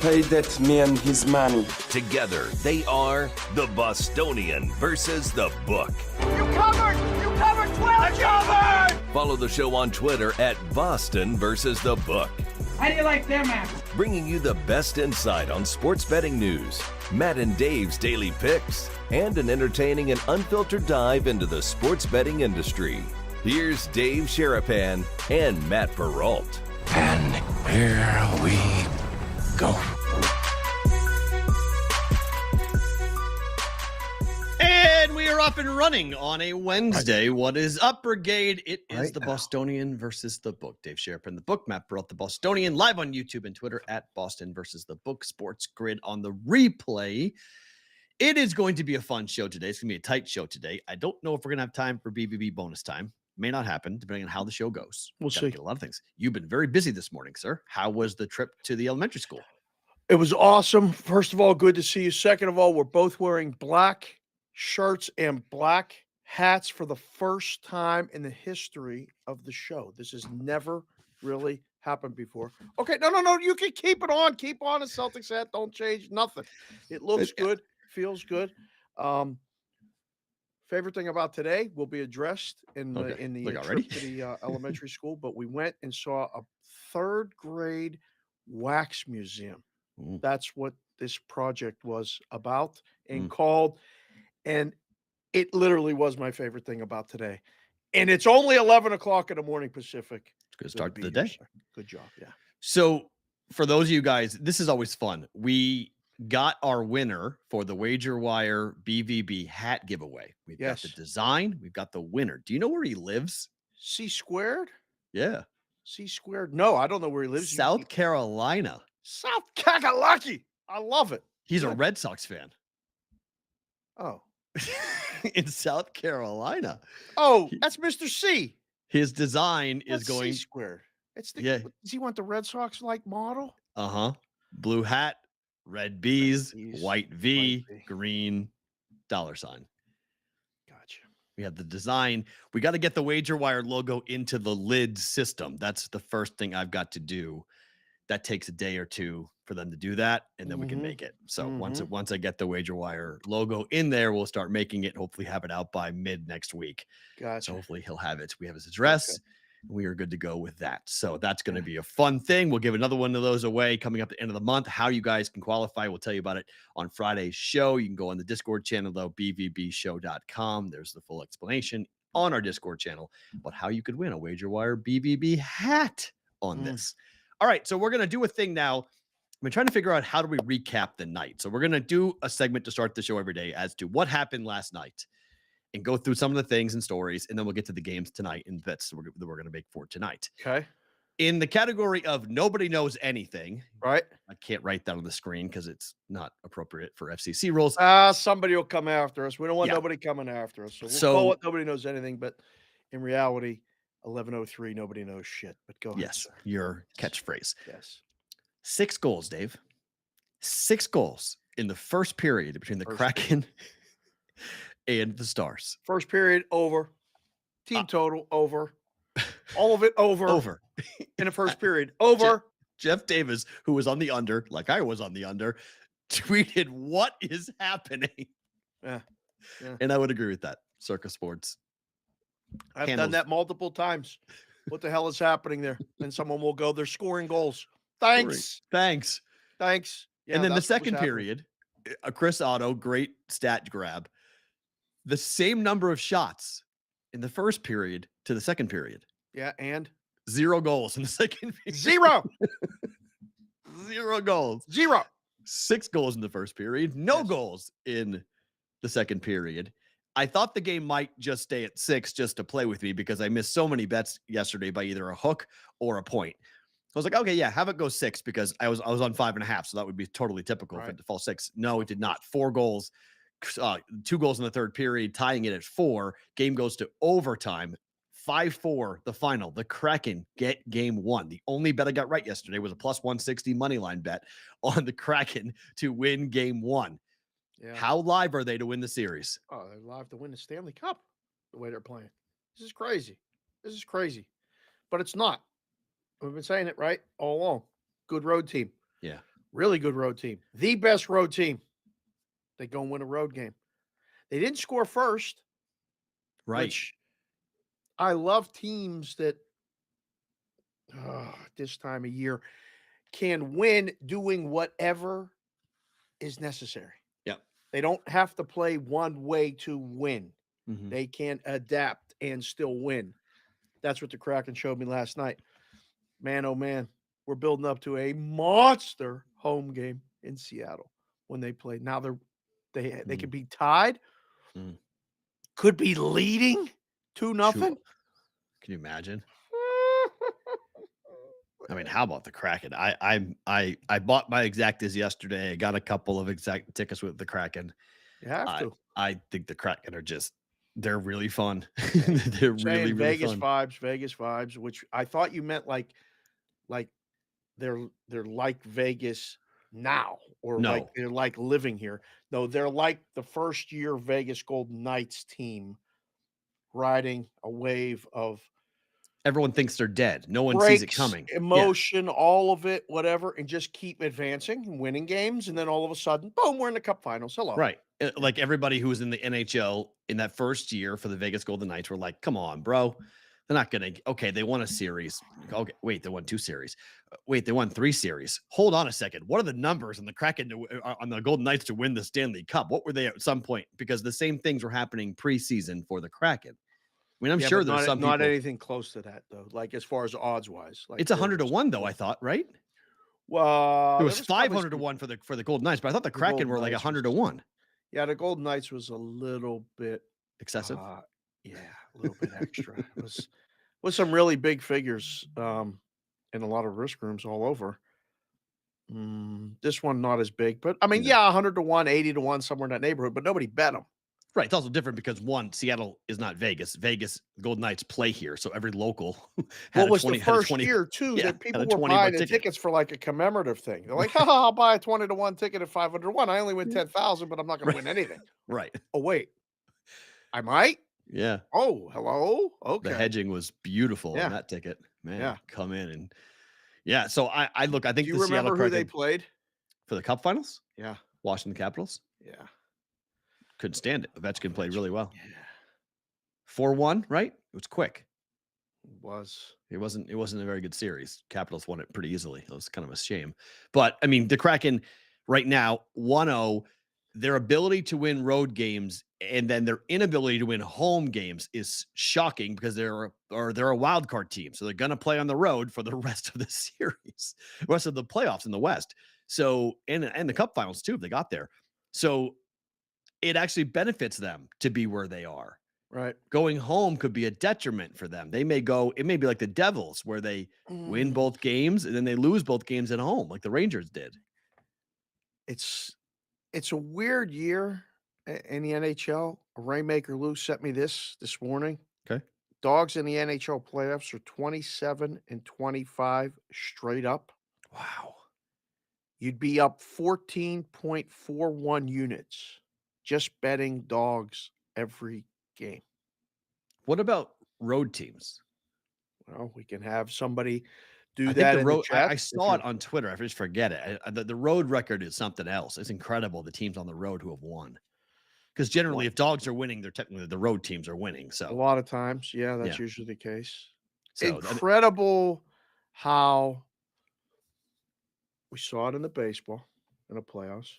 Pay that man his money. Together, they are the Bostonian versus the Book. You covered! You covered 12! I covered! Follow the show on Twitter at Boston versus the Book. How do you like them apples? Bringing you the best insight on sports betting news, Matt and Dave's daily picks, and an entertaining and unfiltered dive into the sports betting industry. Here's Dave Sharapan and Matt Perrault. And here we go. And we are up and running on a Wednesday. What is up, Brigade? It is the Bostonian versus the Book. Dave Sharapan, the Book. Matt Perrault, the Bostonian. Live on YouTube and Twitter at Boston versus the Book. Sports Grid on the replay. It is going to be a fun show today. It's going to be a tight show today. I don't know if we're going to have time for BBB bonus time. May not happen, depending on how the show goes. We'll see. A lot of things. You've been very busy this morning, sir. How was the trip to the elementary school? It was awesome. First of all, good to see you. Second of all, we're both wearing black shirts and black hats for the first time in the history of the show. This has never really happened before. Okay, no. You can keep it on. Keep on a Celtics hat. Don't change nothing. It looks good. Feels good. Favorite thing about today will be addressed in the trip to the elementary school, but we went and saw a third grade wax museum. Ooh. That's what this project was about and called. And it literally was my favorite thing about today. And it's only 11 o'clock in the morning Pacific. It's a good start to the day. Sir. Good job. Yeah. So for those of you guys, this is always fun. We got our winner for the Wager Wire BVB hat giveaway. We've got the design. We've got the winner. Do you know where he lives? C squared? Yeah. C squared. No, I don't know where he lives. South Carolina. South Kakalaki. I love it. He's a Red Sox fan. Oh. In South Carolina. Oh, that's Mr. C. His design is going C squared. It's the Does he want the Red Sox like model? Uh-huh. Blue hat, red B's, white V, green $sign. Gotcha. We have the design. We got to get the Wager Wire logo into the lid system. That's the first thing I've got to do. That takes a day or two for them to do that, and then we can make it. So once I get the Wager Wire logo in there, we'll start making it. Hopefully have it out by mid next week. Gotcha. So hopefully he'll have it. We have his address. Okay. We are good to go with that. So that's going to be a fun thing. We'll give another one of those away coming up at the end of the month. How you guys can qualify, we'll tell you about it on Friday's show. You can go on the Discord channel, though, bvbshow.com. There's the full explanation on our Discord channel about how you could win a Wager Wire BVB hat on this. All right, so we're going to do a thing now. I've been trying to figure out how do we recap the night. So we're going to do a segment to start the show every day as to what happened last night and go through some of the things and stories, and then we'll get to the games tonight and bets that we're going to make for tonight. Okay. In the category of nobody knows anything, right? I can't write that on the screen because it's not appropriate for FCC rules. Somebody will come after us. We don't want nobody coming after us. So we'll call it nobody knows anything, but in reality, 11:03, nobody knows shit. But go ahead. Yes, your catchphrase. Yes. 6 goals, Dave. 6 goals in the first period between the Kraken and the Stars. First period over. Team total over. All of it over. Over. In the first period. Over. Jeff Davis, who was on the under, like I was on the under, tweeted, "What is happening?" Yeah. And I would agree with that. Circa Sports. I've done that multiple times. What the hell is happening there? And someone will go, they're scoring goals. Thanks. Yeah, and then the second period, Chris Otto, great stat grab. The same number of shots in the first period to the second period. Yeah, and 0 goals in the second period. 0. 0 goals. 0. 6 goals in the first period. No goals in the second period. I thought the game might just stay at 6 just to play with me because I missed so many bets yesterday by either a hook or a point. I was like, okay, yeah, have it go 6 because I was on 5.5, so that would be totally typical for it to fall 6. No, it did not. 4 goals, 2 goals in the third period, tying it at 4. Game goes to overtime. 5-4, the final. The Kraken get game 1. The only bet I got right yesterday was a plus 160 money line bet on the Kraken to win game 1. Yeah. How live are they to win the series? Oh, they're live to win the Stanley Cup the way they're playing. This is crazy. But it's not. We've been saying it right all along. Good road team. Yeah. Really good road team. The best road team. They go and win a road game. They didn't score first, Right. which I love teams that this time of year can win doing whatever is necessary. Yep. They don't have to play one way to win. Mhm. They can adapt and still win. That's what the Kraken showed me last night. Man, oh man, we're building up to a monster home game in Seattle when they play. Now they could be tied, Mm. could be leading 2-0. Can you imagine? I mean, how about the Kraken? I bought my exactas yesterday. I got a couple of exact tickets with the Kraken. You have to. I think the Kraken are they're really fun. They're really, really Vegas fun. vibes, which I thought you meant like they're like Vegas now, or like No. they're like living here. No, they're like the first year Vegas Golden Knights team riding a wave of Everyone thinks they're dead. No one sees it breaks, coming. Yeah. emotion, all of it, whatever, and just keep advancing and winning games. And then all of a sudden, boom, we're in the cup finals. Hello. Right. Like everybody who was in the NHL in that first year for the Vegas Golden Knights were like, come on, bro. They're not going to. Okay, they won a series. Okay, wait, they won 2 series. Wait, they won 3 series. Hold on a second. What are the numbers on the Kraken on the Golden Knights to win the Stanley Cup? What were they at some point? Because the same things were happening preseason for the Kraken. I mean, I'm sure there's some not people. anything close to that though. Like as far as odds wise, like It's 100 to 1 though. I thought, right? Well, It was 500 to 1 for the Golden Knights, but I thought the Kraken were like 100 to 1. Yeah, the Golden Knights was a little bit Excessive. Yeah, a little bit extra. It was some really big figures in a lot of risk rooms all over. This one not as big, but I mean, yeah, 100 to 1, 80 to 1, somewhere in that neighborhood, but nobody bet them. Right. It's also different because Seattle is not Vegas. Vegas Golden Knights play here, so every local had What was 20, the had a first 20 year too yeah, that people had a were 20 buying the ticket. tickets for like a commemorative thing. They're like, I'll buy a 20 to 1 ticket at 500 to 1. I only win 10,000, but I'm not going to win anything. Right. Oh, wait. I might? Yeah. Oh, hello. Okay. The hedging was beautiful on that ticket. Man, come in and yeah. So I think Do you remember who they played for the Cup Finals? Yeah. Washington Capitals. Yeah. Couldn't stand it. Ovechkin played really well. Yeah. 4-1, right? It was quick. It It wasn't a very good series. Capitals won it pretty easily. It was kind of a shame. But I mean, the Kraken right now, 1-0, their ability to win road games and then their inability to win home games is shocking because they're a wild card team. So they're going to play on the road for the rest of the series, rest of the playoffs in the West. So, and the Cup Finals too, if they got there. So it actually benefits them to be where they are. Right. Going home could be a detriment for them. It may be like the Devils where they win both games and then they lose both games at home, like the Rangers did. It's a weird year in the NHL. Rainmaker Lou sent me this morning. Okay. Dogs in the NHL playoffs are 27-25 straight up. Wow. You'd be up 14.41 units just betting dogs every game. What about road teams? Well, we can have somebody do I that think in the chat. I saw it on Twitter. I just forget it. The road record is something else. It's incredible the teams on the road who have won. Because generally, if dogs are winning, they're technically the road teams are winning. So a lot of times, yeah, that's usually the case. So Incredible how we saw it in the baseball in the playoffs.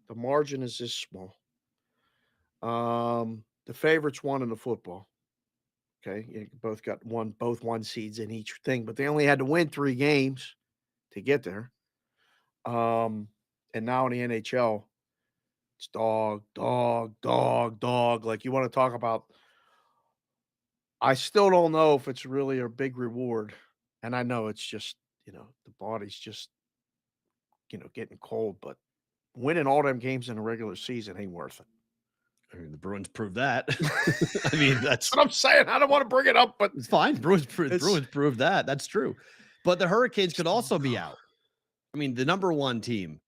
The margin is this small. The favorites won in the football. Okay, you both got both one seeds in each thing, but they only had to win 3 games to get there. And now in the NHL, it's dog. Like you want to talk about. I still don't know if it's really a big reward, and I know it's just the body's just getting cold, but winning all them games in the regular season ain't worth it. I mean, the Bruins proved that. I mean, that's what I'm saying. I don't want to bring it up, but it's fine. Bruins proved that. That's true. But the Hurricanes could also be out. I mean, the number 1 team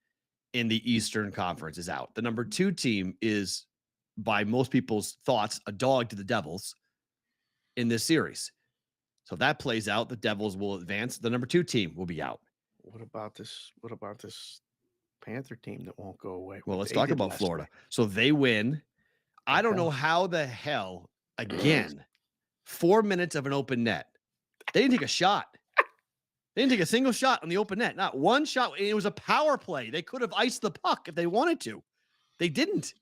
in the Eastern Conference is out. The number 2 team is, by most people's thoughts, a dog to the Devils in this series. So if that plays out, the Devils will advance. The number 2 team will be out. What about this Panther team that won't go away. Well, what let's they talk did about last Florida. night. So they win. I don't Okay. know how the hell, again, 4 minutes of an open net. They didn't take a shot. They didn't take a single shot on the open net. Not one shot. It was a power play. They could have iced the puck if they wanted to. They didn't.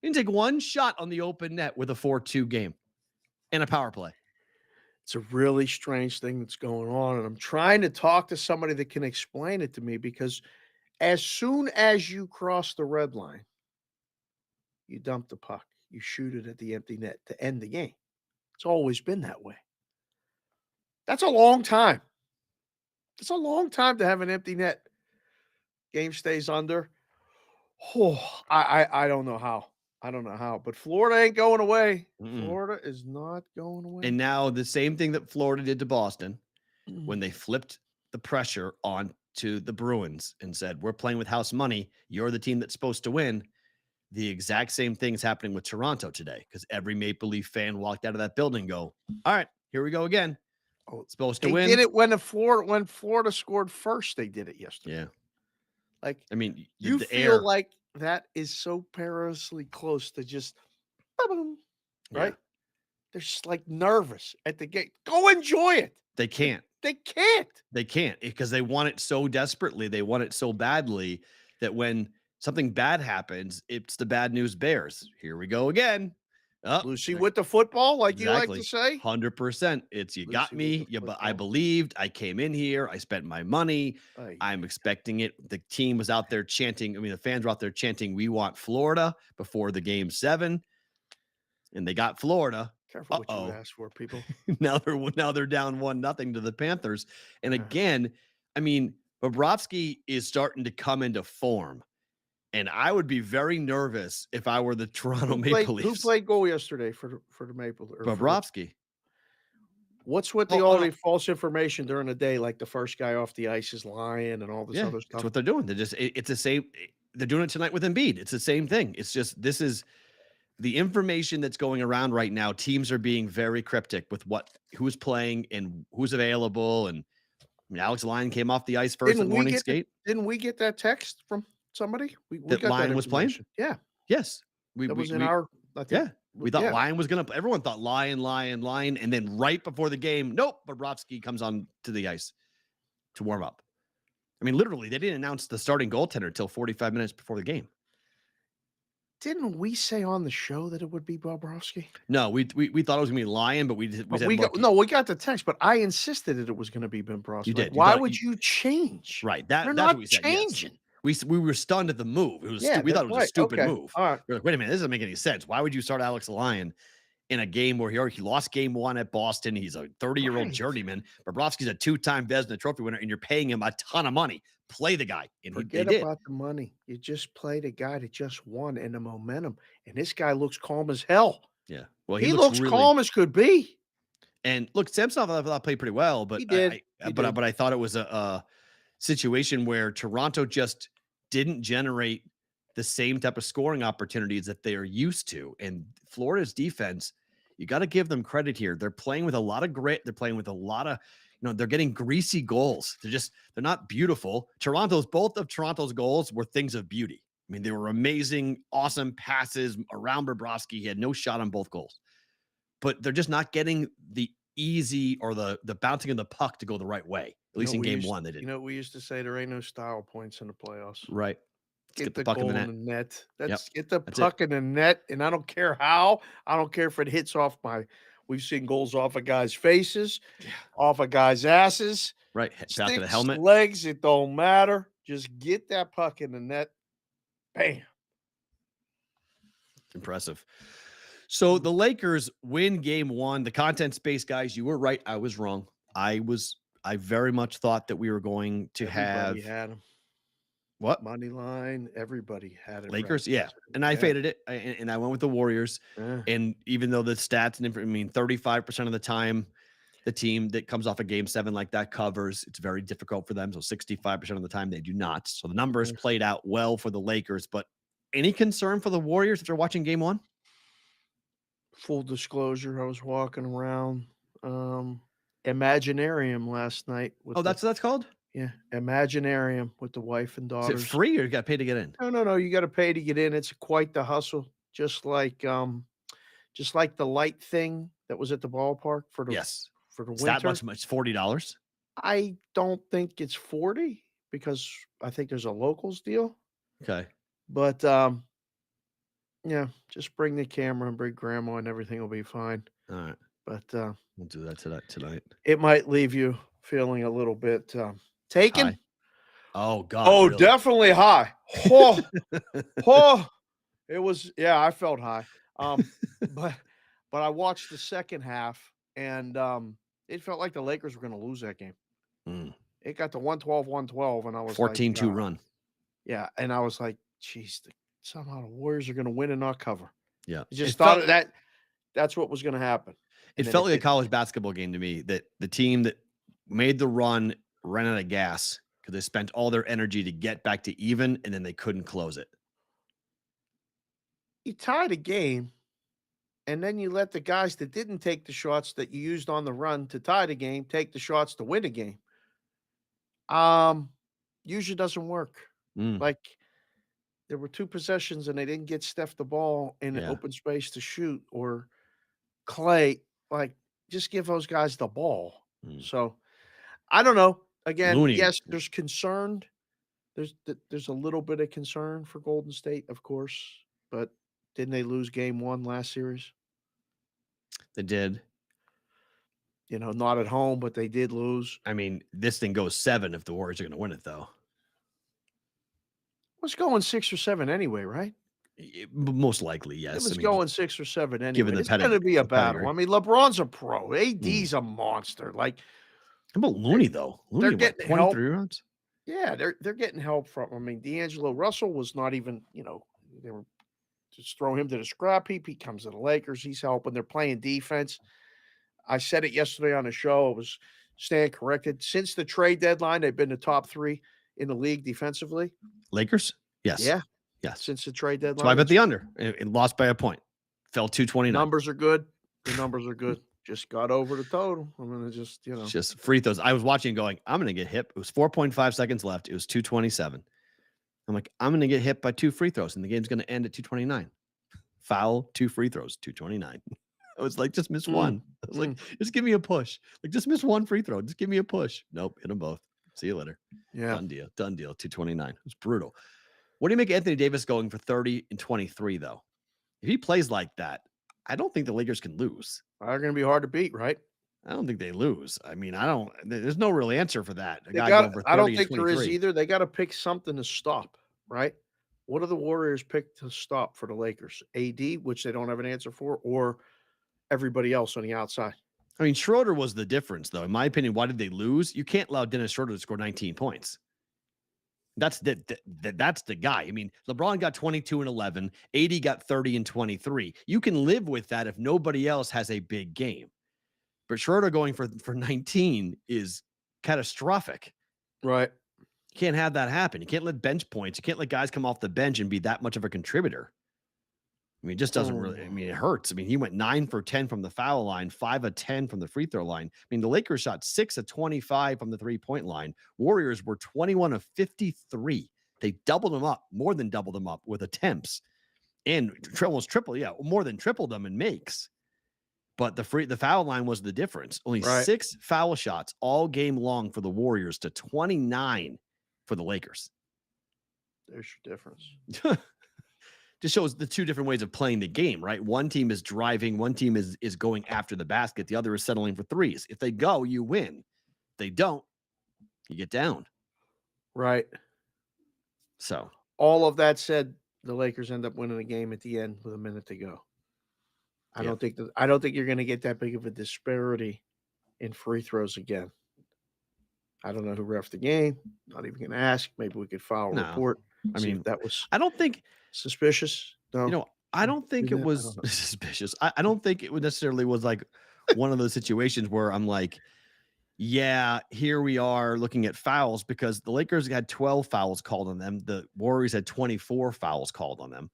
They didn't take one shot on the open net with a 4-2 game and a power play. It's a really strange thing that's going on. And I'm trying to talk to somebody that can explain it to me because as soon as you cross the red line, you dump the puck. You shoot it at the empty net to end the game. It's always been that way. That's a long time. It's a long time to have an empty net. Game stays under. Oh, I don't know how. I don't know how. But Florida ain't going away. Florida is not going away. And now the same thing that Florida did to Boston when they flipped the pressure on to the Bruins and said, we're playing with house money. You're the team that's supposed to win. The exact same thing is happening with Toronto today because every Maple Leaf fan walked out of that building and go, all right, here we go again. Oh, it's supposed to win. They did it when Florida scored first. They did it yesterday. Yeah. Like, I mean, you the feel air, like that is so perilously close to just, boom, right? They're just like nervous at the gate. Go enjoy it. They can't. They can't. They can't because they want it so desperately. They want it so badly that when something bad happens, it's the bad news bears. Here we go again. Lucy with the football, like exactly. you like to say. 100%. It's you Lucy got me. Yeah, but I believed. I came in here. I spent my money. I'm expecting it. The team was out there chanting. I mean, the fans were out there chanting, "We want Florida" before the game 7, and they got Florida. Careful what you ask for, people. now they're down 1-0 to the Panthers. And again, I mean, Bobrovsky is starting to come into form. And I would be very nervous if I were the Toronto Maple Leafs. Who played goal yesterday for the Maple Leafs? Bobrovsky. What's with all the false information during the day, like the first guy off the ice is lying and all this other stuff? That's what they're doing. It's the same. They're doing it tonight with Embiid. It's the same thing. It's just this is the information that's going around right now. Teams are being very cryptic with who's playing and who's available. And I mean, Alex Lyon came off the ice first at morning skate. Didn't we get that text from somebody? We that got Lyon was playing? Yeah. Yes. We thought Lyon was going to, everyone thought Lyon. And then right before the game, nope, Bobrovsky comes on to the ice to warm up. I mean, literally, they didn't announce the starting goaltender until 45 minutes before the game. Didn't we say on the show that it would be Bobrovsky? No, we thought it was going to be Lyon, but we said, we got the text, but I insisted that it was going to be Bobrovsky. You did. Why would you change? Right. They're that's not what we said. changing. Yes. We were stunned at the move. It was we thought it was a stupid move. All right. We're like, wait a minute, this doesn't make any sense. Why would you start Alex Lyon in a game where he lost game 1 at Boston? He's a 30-year-old journeyman. Bobrovsky's a 2-time Vezina Trophy winner, and you're paying him a ton of money. Play the guy. And Forget about the money. You just play the guy that just won and the momentum. And this guy looks calm as hell. Yeah. Well, he looks really calm as could be. And look, Samsonov I thought played pretty well, but he did. But I thought it was a situation where Toronto just didn't generate the same type of scoring opportunities that they are used to. And Florida's defense, you got to give them credit here. They're playing with a lot of grit. They're playing with a lot of, they're getting greasy goals. They're not beautiful. Both of Toronto's goals were things of beauty. I mean, they were amazing, awesome passes around Bobrovsky. He had no shot on both goals, but they're just not getting the easy or the bouncing of the puck to go the right way. At least in game 1, they didn't. You know, we used to say there ain't no style points in the playoffs. Right. Get the puck in the net. Get the puck in the net. And I don't care how. I don't care if it hits off we've seen goals off of guys' faces, off of guys' asses. Right. Back of the helmet. Legs, it don't matter. Just get that puck in the net. Bam. Impressive. So the Lakers win game 1. The content space guys, you were right. I was wrong. I very much thought that we were going to Everybody had them. What? Money line. Everybody had it. Lakers. Right. Yeah. And I faded it. And I went with the Warriors. Yeah. And even though the stats, 35% of the time, the team that comes off a game 7 like that covers, it's very difficult for them. So 65% of the time they do not. So the numbers played out well for the Lakers, but any concern for the Warriors if they're watching game 1? Full disclosure, I was walking around Imaginarium last night. That's what that's called? Yeah, Imaginarium with the wife and Is daughters. it free or you got to pay to get in? No. You got to pay to get in. It's quite the hustle. Just like the light thing that was at the ballpark for the Yes. for the It's that winter. much? $40? I don't think it's 40 because I think there's a locals deal. Okay. But yeah, just bring the camera and bring grandma and everything will be fine. All right. But We'll do that tonight. it might leave you feeling a little bit taken. High. Oh, God. Oh, really? definitely high. Oh, oh, it was, yeah, I felt high. But I watched the second half and it felt like the Lakers were going to lose that game. Mm. It got to 112, and I was 14-2 like, run. yeah, and I was like, geez, somehow the Warriors are going to win and not cover. Yeah. I just thought that's what was going to happen. It felt like a college basketball game to me, that the team that made the run ran out of gas because they spent all their energy to get back to even, and then they couldn't close it. You tied a game, and then you let the guys that didn't take the shots that you used on the run to tie the game take the shots to win a game. Usually doesn't work. Like there were 2 possessions and they didn't get Steph the ball in an open space to shoot, or Clay. Like, just give those guys the ball. So I don't know. Again, Looney. yes, there's concern. There's a little bit of concern for Golden State, of course, but didn't they lose game 1 last series? They did. You know, not at home, but they did lose. I mean, this thing goes 7 if the Warriors are going to win it, though. Was going 6 or 7 anyway, right? Most likely, yes. It was going 6 or 7 anyway. Given the It's going to be a battle. I mean, LeBron's a pro. AD's a monster. Like, how about Looney though? Looney, they're getting 23 runs. Yeah, they're getting help from. I mean, D'Angelo Russell was not even. You know, they were just throw him to the scrap heap. He comes to the Lakers. He's helping. They're playing defense. I said it yesterday on the show. I was staying corrected. Since the trade deadline, they've been the top 3 in the league defensively. Lakers? Yes. Yeah. Yes. Since the trade deadline. So I bet the under. It lost by a point. Fell 229. Numbers are good. The numbers are good. Just got over the total. I'm going to just, It's just free throws. I was watching going, I'm going to get hit. It was 4.5 seconds left. It was 227. I'm like, I'm going to get hit by 2 free throws, and the game's going to end at 229. Foul, 2 free throws, 229. I was like, just miss one. I was like, just give me a push. Like, just miss 1 free throw. Just give me a push. Nope, hit them both. See you later. Yeah. Done deal. 229. It was brutal. What do you make Anthony Davis going for 30 and 23, though? If he plays like that, I don't think the Lakers can lose. They're going to be hard to beat, right? I don't think they lose. I mean, there's no real answer for that. I don't think there is either. They got to pick something to stop, right? What do the Warriors pick to stop for the Lakers? AD, which they don't have an answer for, or everybody else on the outside? I mean, Schroeder was the difference, though. In my opinion, why did they lose? You can't allow Dennis Schroeder to score 19 points. That's the guy. I mean, LeBron got 22 and 11. AD got 30 and 23. You can live with that if nobody else has a big game. But Schroeder going for 19 is catastrophic. Right. You can't have that happen. You can't let bench points. You can't let guys come off the bench and be that much of a contributor. I mean, it just doesn't really, I mean, it hurts. I mean, he went 9 for 10 from the foul line, 5 of 10 from the free throw line. I mean, the Lakers shot 6 of 25 from the 3-point line. Warriors were 21 of 53. They doubled them up, more than doubled them up with attempts, and almost triple, more than tripled them in makes. But the foul line was the difference. Only 6 foul shots all game long for the Warriors to 29 for the Lakers. There's your difference. Just shows the 2 different ways of playing the game, right? One team is driving, one team is going after the basket, the other is settling for threes. If they go, you win. If they don't, you get down. Right. So, all of that said, the Lakers end up winning the game at the end with a minute to go. I don't think you're going to get that big of a disparity in free throws again. I don't know who reffed the game. Not even going to ask. Maybe we could file a report. I mean, that was. I don't think suspicious. No, I don't think it was suspicious. I don't think it necessarily was like one of those situations where I'm like, yeah, here we are looking at fouls, because the Lakers had 12 fouls called on them. The Warriors had 24 fouls called on them.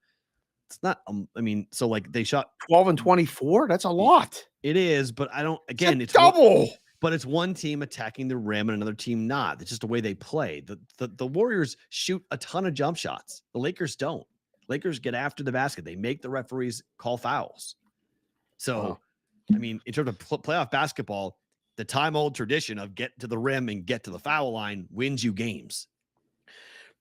It's not, I mean, so like they shot 12 and 24. That's a lot. It is, but I don't, again, it's double. but it's one team attacking the rim and another team not. It's just the way they play. The Warriors shoot a ton of jump shots. The Lakers don't. Lakers get after the basket. They make the referees call fouls. So, I mean, in terms of playoff basketball, the time-old tradition of get to the rim and get to the foul line wins you games.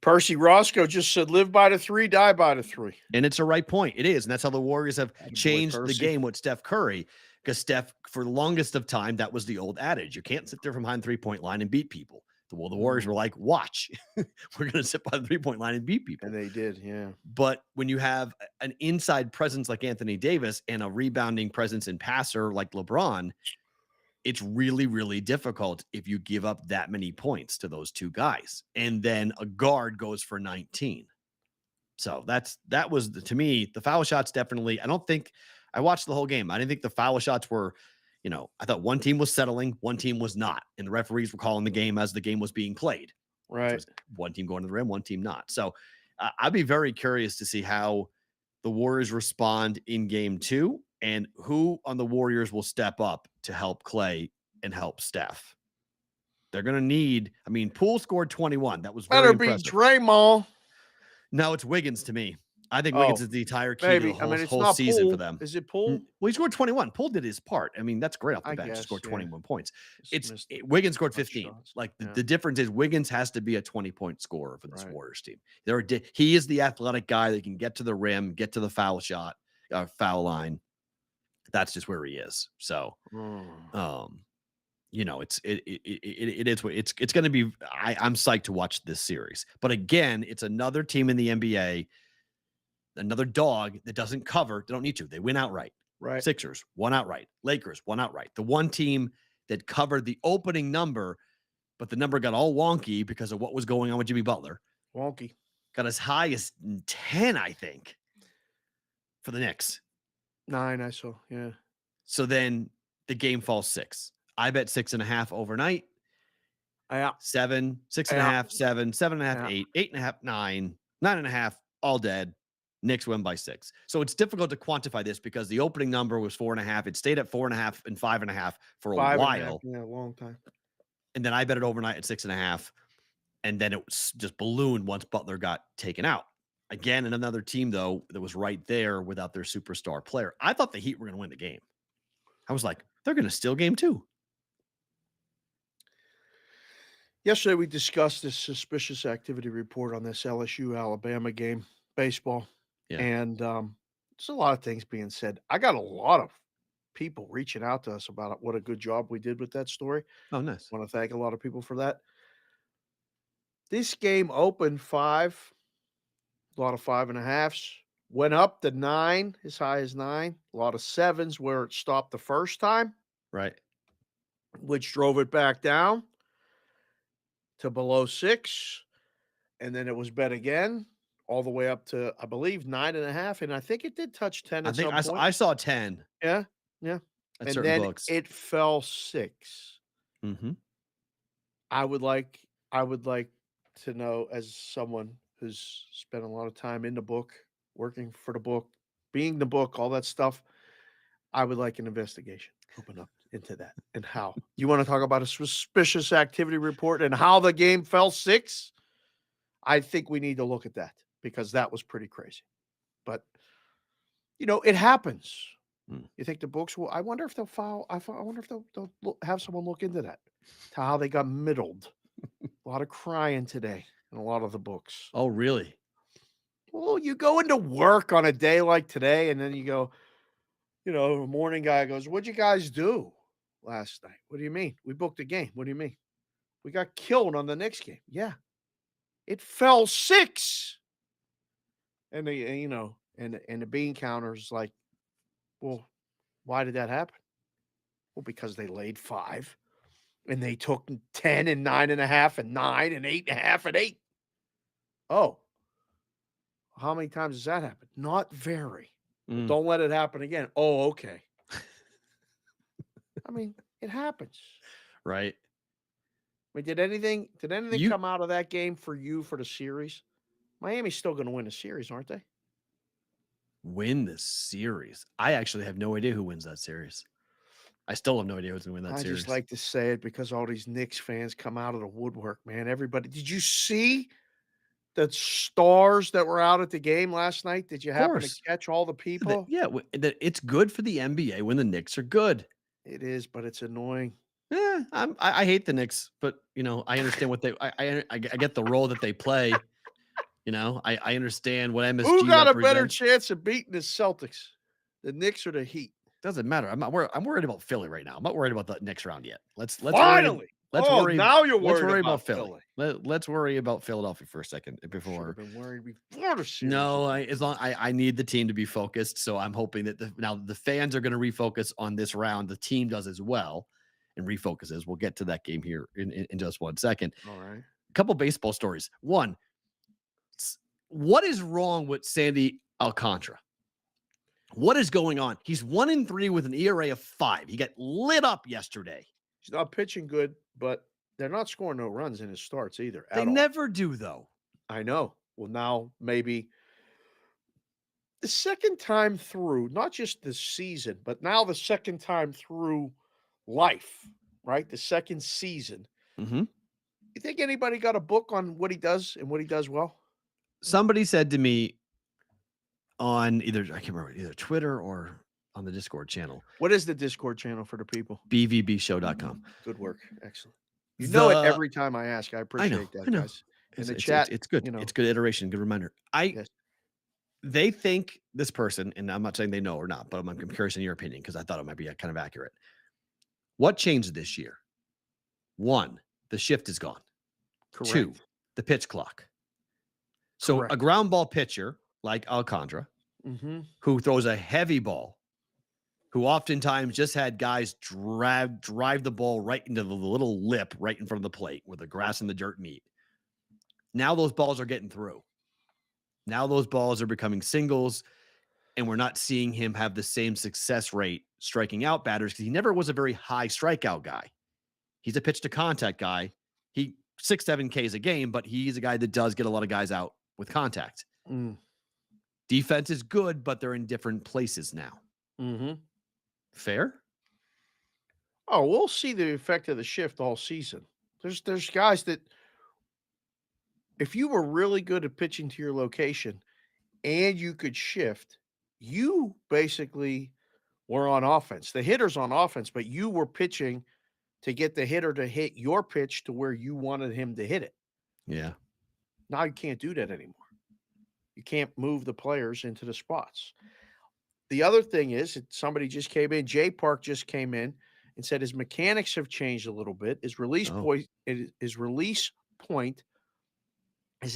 Percy Roscoe just said, live by the 3, die by the 3. And it's a right point. It is. And that's how the Warriors have changed the Percy. game with Steph Curry. Because Steph, for the longest of time, that was the old adage. You can't sit there from behind the 3-point line and beat people. Well, the Warriors were like, watch. We're going to sit by the 3-point line and beat people. And they did, yeah. But when you have an inside presence like Anthony Davis and a rebounding presence and passer like LeBron, it's really, really difficult if you give up that many points to those two guys. And then a guard goes for 19. So that was, to me, the foul shots definitely, I watched the whole game. I didn't think the foul shots were, I thought one team was settling, one team was not. And the referees were calling the game as the game was being played. Right. One team going to the rim, one team not. So I'd be very curious to see how the Warriors respond in game 2 and who on the Warriors will step up to help Klay and help Steph. They're going to need, Poole scored 21. That was very impressive. Be Draymond. No, it's Wiggins to me. I think Wiggins is the entire key to the whole season Poole. for them. Is it Poole? Well, he scored 21. Poole did his part. That's great off the bench. He scored 21 points. Wiggins scored 15. The difference is Wiggins has to be a 20-point scorer for this Warriors team. He is the athletic guy that can get to the rim, get to the foul line. That's just where he is. So, it's going to be. I'm psyched to watch this series. But again, it's another team in the NBA. Another dog that doesn't cover. They don't need to. They win outright. Right. Sixers won outright. Lakers won outright. The one team that covered the opening number, but the number got all wonky because of what was going on with Jimmy Butler. Wonky. Got as high as 10, I think, for the Knicks. 9, I saw. Yeah. So then the game falls 6. I bet 6.5 overnight. Yeah. 7, 6.5, 7, 7.5, 8, 8.5, 9, 9.5, all dead. Knicks win by 6. So it's difficult to quantify this because the opening number was 4.5. It stayed at 4.5 and 5.5 for a while. Yeah, a long time. And then I bet it overnight at 6.5. And then it was just ballooned once Butler got taken out. Again, and another team, though, that was right there without their superstar player. I thought the Heat were going to win the game. I was like, they're going to steal game 2. Yesterday, we discussed this suspicious activity report on this LSU-Alabama game, baseball. Yeah. And there's a lot of things being said. I got a lot of people reaching out to us about what a good job we did with that story. Oh, nice. I want to thank a lot of people for that. This game opened 5, a lot of 5.5s, went up to 9, as high as 9, a lot of 7s where it stopped the first time. Right. Which drove it back down to below 6. And then it was bet again. All the way up to, I believe, 9.5, and I think it did touch 10. I think I saw 10. Yeah. At and certain then books. It fell 6. Mm-hmm. I would like to know, as someone who's spent a lot of time in the book, working for the book, being the book, all that stuff. I would like an investigation open up into that and how. You want to talk about a suspicious activity report and how the game fell 6? I think we need to look at that, because that was pretty crazy. But, it happens. You think the books will? I wonder if they'll file. I wonder if they'll have someone look into that, to how they got middled. A lot of crying today in a lot of the books. Oh, really? Well, you go into work on a day like today, and then you go, a morning guy goes, "What'd you guys do last night?" "What do you mean? We booked a game." "What do you mean?" "We got killed on the next game." "Yeah. It fell 6. And the bean counter's like, "Well, why did that happen?" "Well, because they laid 5 and they took 10 and 9.5 and 9 and 8.5 and 8. "Oh, how many times does that happen?" "Not very." "Well, don't let it happen again." "Oh, okay." It happens. Right. Did anything come out of that game for you for the series? Miami's still going to win the series, aren't they? Win the series? I actually have no idea who wins that series. I still have no idea who's going to win that I series. just like to say it because all these Knicks fans come out of the woodwork, man. Everybody, did you see the stars that were out at the game last night? Did you happen to course. catch all the people? It's good for the NBA when the Knicks are good. It is, but it's annoying. Yeah, I hate the Knicks, but I understand what I get the role that they play. I understand what MSG Who got a better represents. chance of beating the Celtics? The Knicks or the Heat? Doesn't matter. I'm worried about Philly right now. I'm not worried about the next round yet. Let's Finally. worry. Now you're Let's worried worry about about Philly. Let's worry about Philadelphia for a second Should before. have been worried before the series. No, I need the team to be focused. So I'm hoping that the fans are going to refocus on this round. The team does as well and refocuses. We'll get to that game here in just 1 second. All right. A couple baseball stories. One, what is wrong with Sandy Alcantara? What is going on? He's 1-3 with an ERA of 5. He got lit up yesterday. He's not pitching good, but they're not scoring no runs in his starts either. They never do, though. I know. Well, now maybe the second time through, not just the season, but now the second time through life, right? The second season. Mm-hmm. You think anybody got a book on what he does and what he does well? Somebody said to me on I can't remember, either Twitter or on the Discord channel. What is the Discord channel for the people? bvbshow.com. Good work. Excellent. You know it every time I ask. I appreciate that, I know. guys. In the It's chat, it's good. It's good iteration. Good reminder. Yes. They think this person, and I'm not saying they know or not, but I'm curious in your opinion because I thought it might be kind of accurate. What changed this year? 1, the shift is gone. Correct. 2, the pitch clock. So Correct. a ground ball pitcher like Alcantara, Mm-hmm. who throws a heavy ball, who oftentimes just had guys drive the ball right into the little lip right in front of the plate where the grass and the dirt meet. Now those balls are getting through. Now those balls are becoming singles, and we're not seeing him have the same success rate striking out batters because he never was a very high strikeout guy. He's a pitch to contact guy. He 6-7 Ks a game, but he's a guy that does get a lot of guys out with contact. Mm. Defense is good, but they're in different places now. Mm-hmm. Fair? Oh, we'll see the effect of the shift all season. There's guys that if you were really good at pitching to your location and you could shift, you basically were on offense. The hitter's on offense, but you were pitching to get the hitter to hit your pitch to where you wanted him to hit it. Yeah. Now you can't do that anymore. You can't move the players into the spots. The other thing is, somebody just came in. Jay Park just came in and said his mechanics have changed a little bit. His release point is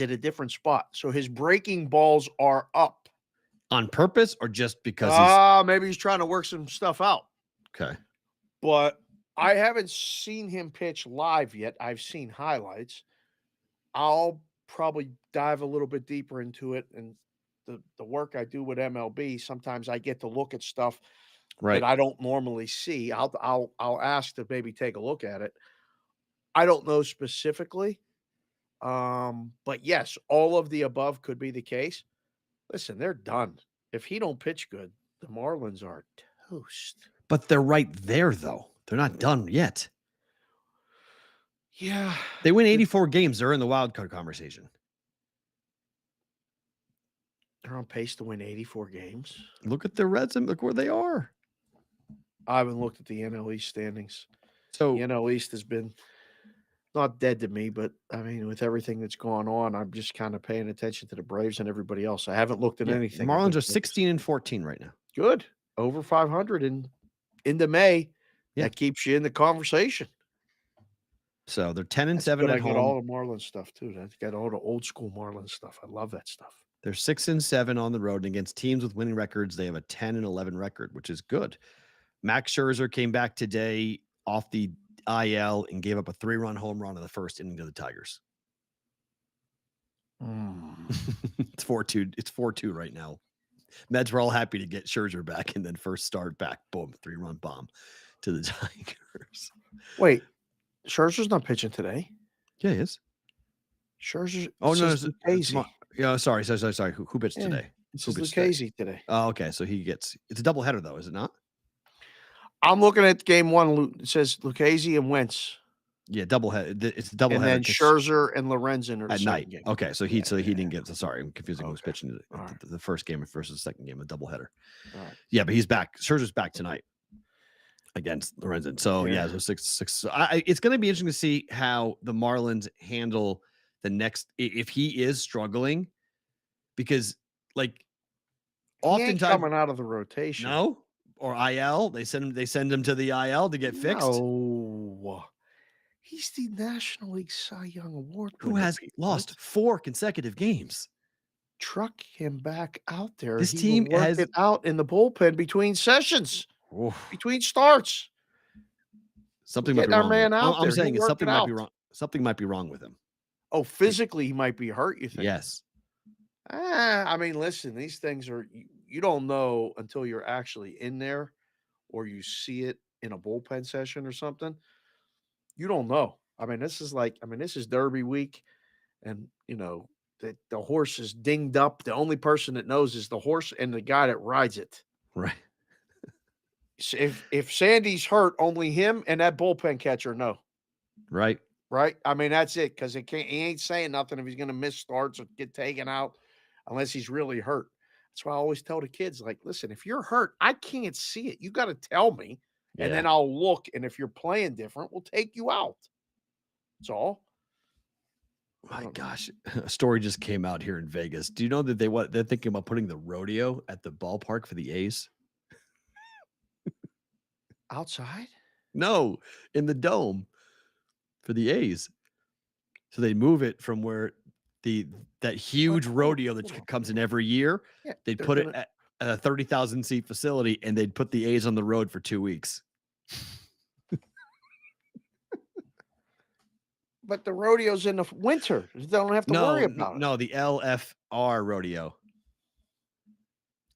at a different spot. So his breaking balls are up. On purpose or just because maybe he's trying to work some stuff out. Okay. But I haven't seen him pitch live yet. I've seen highlights. I'll probably dive a little bit deeper into it. And the work I do with MLB, sometimes I get to look at stuff that I don't normally see. I'll ask to maybe take a look at it. I don't know specifically. But yes, all of the above could be the case. Listen, they're done. If he don't pitch good, the Marlins are toast. But they're right there, though. They're not done yet. Yeah. They win 84 games. They're in the wild card conversation. They're on pace to win 84 games. Look at their resume. Look where they are. I haven't looked at the NL East standings. So the NL East has been not dead to me, but I mean, with everything that's going on, I'm just kind of paying attention to the Braves and everybody else. I haven't looked at anything. Marlins are 16-14 right now. Good. Over 500 into May. Yeah. That keeps you in the conversation. So they're 10-7 at I home. got all the Marlins stuff too. I got all the old school Marlins stuff. I love that stuff. They're 6-7 on the road, and against teams with winning records, they have a 10-11 record, which is good. Max Scherzer came back today off the IL and gave up a 3-run home run in the first inning to the Tigers. It's 4-2. It's 4-2 right now. Mets were all happy to get Scherzer back, and then first start back, boom, 3-run bomb to the Tigers. Wait, Scherzer's not pitching today. Yeah, he is. Scherzer's. Oh no, it's yeah. Sorry. Who pitched today? It's Lucchese today. Oh, okay. So it's a doubleheader though, is it not? I'm looking at game one. It says Lucchesi and Wentz. Yeah, doublehead. It's a doubleheader. And then Scherzer and Lorenzen are the at second night. game. Okay, so he didn't get. Sorry, I'm confusing who's pitching Right. the first game versus the second game, a doubleheader. Right. Yeah, but he's back. Scherzer's back tonight against Lorenzen. So so 6-6. So it's going to be interesting to see how the Marlins handle the next if he is struggling, because like oftentimes coming out of the rotation. No, or IL. They send him to the IL to get fixed. No. He's the National League Cy Young Award Who winner. has lost 4 consecutive games. Truck him back out there. This He team will work has it out in the bullpen between sessions, Oof. between starts. Something might be Getting our wrong. man out I'm there. saying He'll work something it might be out. wrong. Something might be wrong with him. Oh, physically he might be hurt, you think? Yes. I mean, listen, these things are you don't know until you're actually in there or you see it in a bullpen session or something. You don't know. I mean, this is Derby week, and the horse is dinged up. The only person that knows is the horse and the guy that rides it. Right. So if Sandy's hurt, only him and that bullpen catcher know. Right. Right? I mean, that's it, because he ain't saying nothing if he's going to miss starts or get taken out unless he's really hurt. That's why I always tell the kids, like, listen, if you're hurt, I can't see it. You got to tell me, and then I'll look, and if you're playing different, we'll take you out. That's all. My gosh, a story just came out here in Vegas. Do you know that they're thinking about putting the rodeo at the ballpark for the A's? Outside? No, in the dome for the A's. So they move it from where that huge rodeo that comes in every year. Yeah, they'd put it at a 30,000 seat facility, and they'd put the A's on the road for 2 weeks. But the rodeo's in the winter. They don't have to worry about it. No, the LFR rodeo.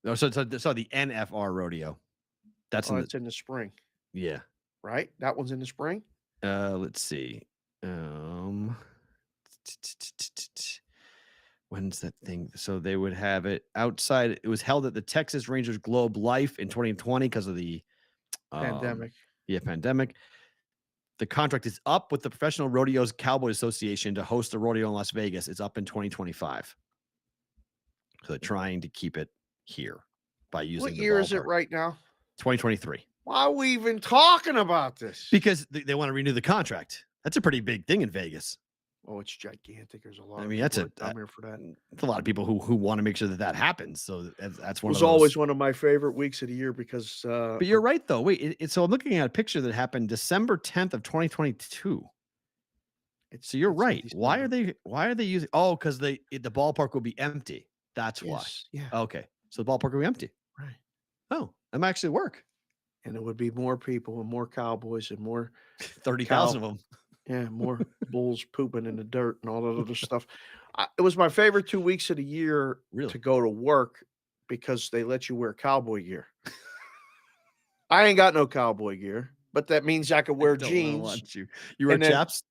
No, so the NFR rodeo. That's it's in the spring. Yeah. Right? That one's in the spring? Let's see. When's that thing? So they would have it outside. It was held at the Texas Rangers Globe Life in 2020 because of the Pandemic. Pandemic. The contract is up with the Professional Rodeos Cowboy Association to host the rodeo in Las Vegas. It's up in 2025. So they're trying to keep it here by using What year is it right now? 2023. Why are we even talking about this? Because they want to renew the contract. That's a pretty big thing in Vegas. Oh, it's gigantic. There's a lot. I mean, I'm here for that. It's a lot of people who want to make sure that happens. So that's one. It was always one of my favorite weeks of the year because. But you're right, though. Wait, so I'm looking at a picture that happened December 10th of 2022. So you're right. Why are they using? Oh, because the ballpark will be empty. That's why. Yeah. Okay. So the ballpark will be empty. Right. Oh, that might actually work. And it would be more people and more cowboys and more 30,000 of them. Yeah, more bulls pooping in the dirt and all that other stuff. It was my favorite 2 weeks of the year to go to work because they let you wear cowboy gear. I ain't got no cowboy gear, but that means I could wear jeans. Want you wear chaps?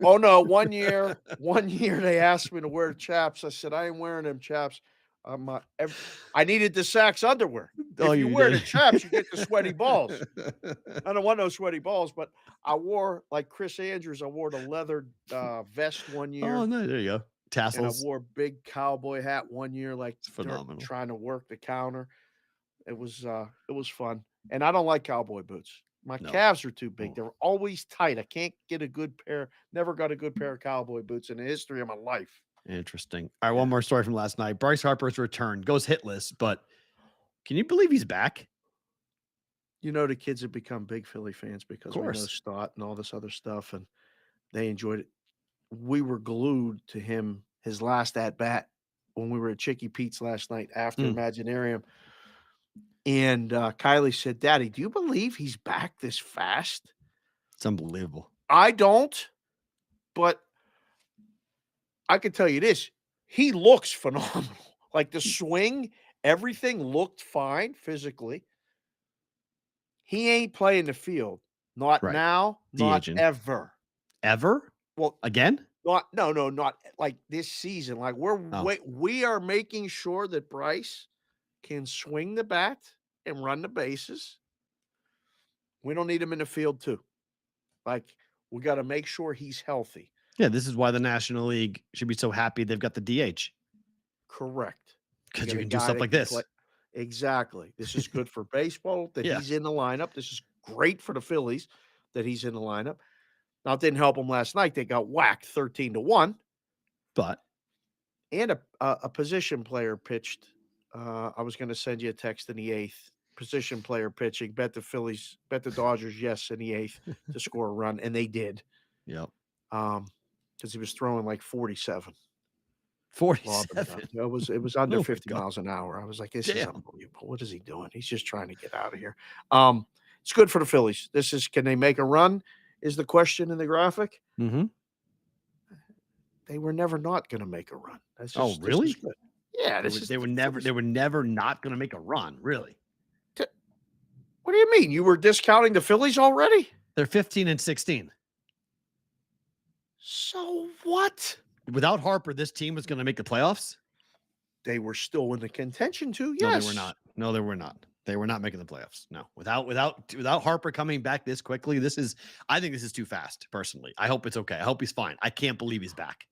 Oh no! One year they asked me to wear chaps. I said I ain't wearing them chaps. I needed the Saks underwear. If you wear the chaps, you get the sweaty balls. I don't want no sweaty balls, but I wore, like Chris Andrews, I wore the leather vest one year. Oh, no, there you go. Tassels. And I wore a big cowboy hat one year, like phenomenal. Trying to work the counter. It was fun. And I don't like cowboy boots. My calves are too big. They're always tight. I can't get a good pair. Never got a good pair of cowboy boots in the history of my life. Interesting. All right, one more story from last night. Bryce Harper's return goes hitless, but can you believe he's back? You know, the kids have become big Philly fans because we know Stott and all this other stuff, and they enjoyed it. We were glued to him, his last at-bat, when we were at Chicky Pete's last night after Imaginarium. And Kylie said, Daddy, do you believe he's back this fast? It's unbelievable. I don't, but I can tell you this. He looks phenomenal. Like the swing, everything looked fine physically. He ain't playing the field. Not now, not ever. Ever? Well, again? Not like this season. Like we are making sure that Bryce can swing the bat and run the bases. We don't need him in the field too. Like, we got to make sure he's healthy. Yeah, this is why the National League should be so happy they've got the DH. Correct. Because get you a can do guy stuff that like can this. play- Exactly. This is good for baseball that Yeah. he's in the lineup. This is great for the Phillies that he's in the lineup. Now, it didn't help him last night. They got whacked 13-1. But And a position player pitched. I was going to send you a text in the 8th. Position player pitching. Bet the Dodgers yes in the 8th to score a run, and they did. yep. Because he was throwing like 47. 47. It was under Oh my 50 God. miles an hour. I was like, this is Damn. unbelievable. What is he doing? He's just trying to get out of here. It's good for the Phillies. Can they make a run? Is the question in the graphic. Mm-hmm. They were never not going to make a run. Oh, really? This is good. Yeah, They were never not going to make a run, really. What do you mean? You were discounting the Phillies already? They're 15-16. So what? Without Harper, this team was going to make the playoffs? They were still in the contention too. Yes. No, they were not. No, they were not. They were not making the playoffs. No. Without Harper coming back this quickly, I think this is too fast, personally. I hope it's okay. I hope he's fine. I can't believe he's back.